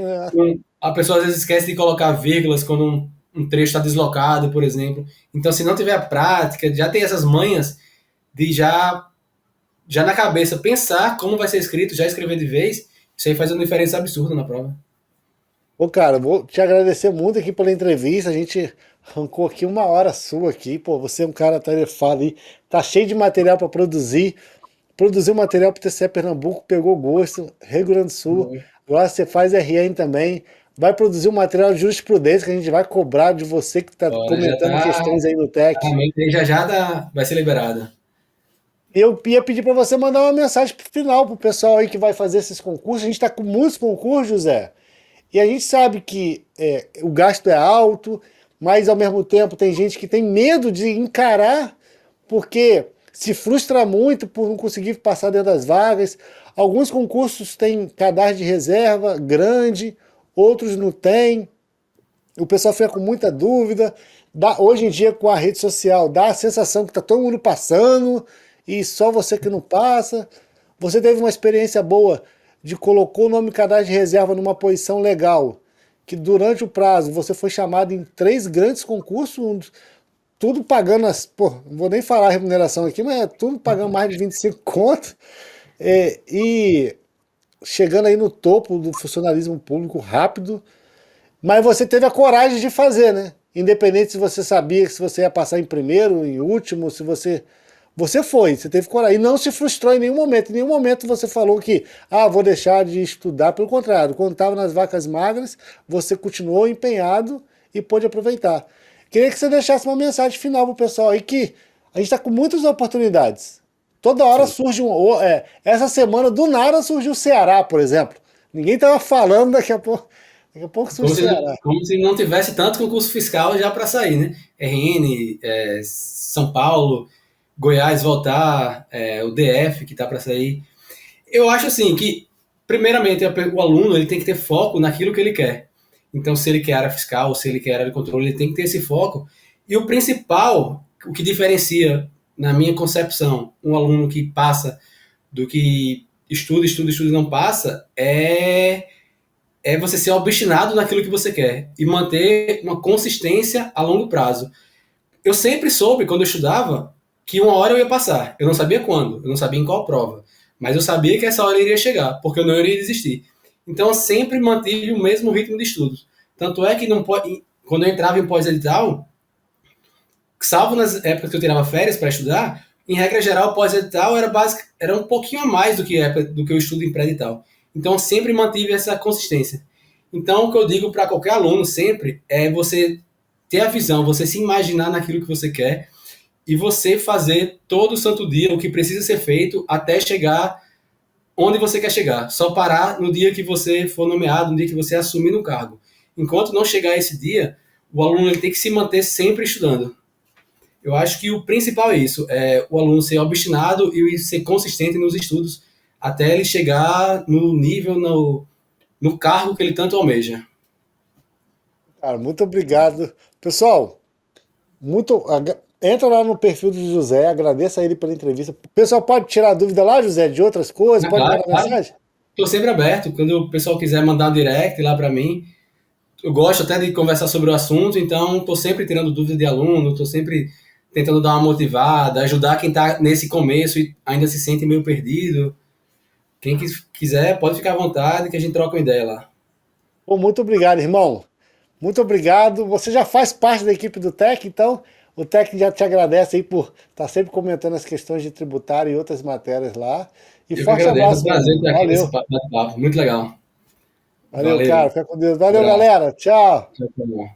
A pessoa às vezes esquece de colocar vírgulas quando um trecho está deslocado, por exemplo. Então, se não tiver a prática, já tem essas manhas de já na cabeça pensar como vai ser escrito, já escrever de vez, isso aí faz uma diferença absurda na prova. Pô, cara, vou te agradecer muito aqui pela entrevista. A gente arrancou aqui 1 hora sua aqui. Pô, você é um cara tarefado aí, tá cheio de material para produzir. Produziu material para o TCE Pernambuco, pegou gosto, Rio Grande do Sul. Agora você faz RN também. Vai produzir um material de jurisprudência que a gente vai cobrar de você que está Olha, já comentando tá. questões aí no TEC. A mente aí vai ser liberada. E eu ia pedir para você mandar uma mensagem pro final pro pessoal aí que vai fazer esses concursos. A gente está com muitos concursos, José. E a gente sabe que o gasto é alto, mas ao mesmo tempo tem gente que tem medo de encarar porque se frustra muito por não conseguir passar dentro das vagas. Alguns concursos têm cadastro de reserva grande, outros não têm. O pessoal fica com muita dúvida. Hoje em dia, com a rede social, dá a sensação que está todo mundo passando e só você que não passa. Você teve uma experiência boa de colocou o nome cadastro de reserva numa posição legal, que durante o prazo você foi chamado em 3 grandes concursos, tudo pagando pô, não vou nem falar a remuneração aqui, mas é tudo pagando mais de 25 conto, e chegando aí no topo do funcionalismo público rápido, mas você teve a coragem de fazer, né? Independente se você sabia que se você ia passar em primeiro, em último, se você... Você foi, você teve coragem. E não se frustrou em nenhum momento. Em nenhum momento você falou que, vou deixar de estudar. Pelo contrário, quando estava nas vacas magras, você continuou empenhado e pôde aproveitar. Queria que você deixasse uma mensagem final para o pessoal aí, que a gente está com muitas oportunidades. Toda hora Sim. surge essa semana, do nada, surgiu o Ceará, por exemplo. Ninguém estava falando, daqui a pouco surge o Ceará. Como se não tivesse tanto concurso fiscal já para sair, né? RN, São Paulo, Goiás voltar, o DF que está para sair. Eu acho assim que, primeiramente, o aluno ele tem que ter foco naquilo que ele quer. Então, se ele quer área fiscal, se ele quer área de controle, ele tem que ter esse foco. E o principal, o que diferencia, na minha concepção, um aluno que passa do que estuda, estuda, estuda e não passa, é você ser obstinado naquilo que você quer e manter uma consistência a longo prazo. Eu sempre soube, quando eu estudava, que uma hora eu ia passar. Eu não sabia quando, eu não sabia em qual prova, mas eu sabia que essa hora iria chegar, porque eu não iria desistir. Então eu sempre mantive o mesmo ritmo de estudos. Tanto é que não pode, quando eu entrava em pós-edital, salvo nas épocas que eu tirava férias para estudar, em regra geral, pós-edital era um pouquinho a mais do que eu estudo em pré-edital. Então eu sempre mantive essa consistência. Então o que eu digo para qualquer aluno sempre é você ter a visão, você se imaginar naquilo que você quer e você fazer todo santo dia o que precisa ser feito até chegar onde você quer chegar. Só parar no dia que você for nomeado, no dia que você assumir no cargo. Enquanto não chegar esse dia, o aluno ele tem que se manter sempre estudando. Eu acho que o principal é isso, é o aluno ser obstinado e ser consistente nos estudos até ele chegar no nível, no cargo que ele tanto almeja. Cara, muito obrigado. Pessoal, entra lá no perfil do José, agradeça a ele pela entrevista. O pessoal pode tirar dúvida lá, José, de outras coisas, pode Claro, mandar claro. mensagem? Estou sempre aberto. Quando o pessoal quiser mandar um direct lá para mim, eu gosto até de conversar sobre o assunto, então estou sempre tirando dúvida de aluno, estou sempre tentando dar uma motivada, ajudar quem está nesse começo e ainda se sente meio perdido. Quem quiser, pode ficar à vontade que a gente troca uma ideia lá. Pô, muito obrigado, irmão. Muito obrigado. Você já faz parte da equipe do Tec, então o Tec já te agradece aí por estar sempre comentando as questões de tributário e outras matérias lá. E Eu que forte agradeço, é um abraço, meu prazer irmão. estar aqui nesse Valeu. bate-papo, muito legal. Valeu, Valeu, cara. Fica com Deus. Valeu, abraço. galera. Tchau. Tchau, tchau.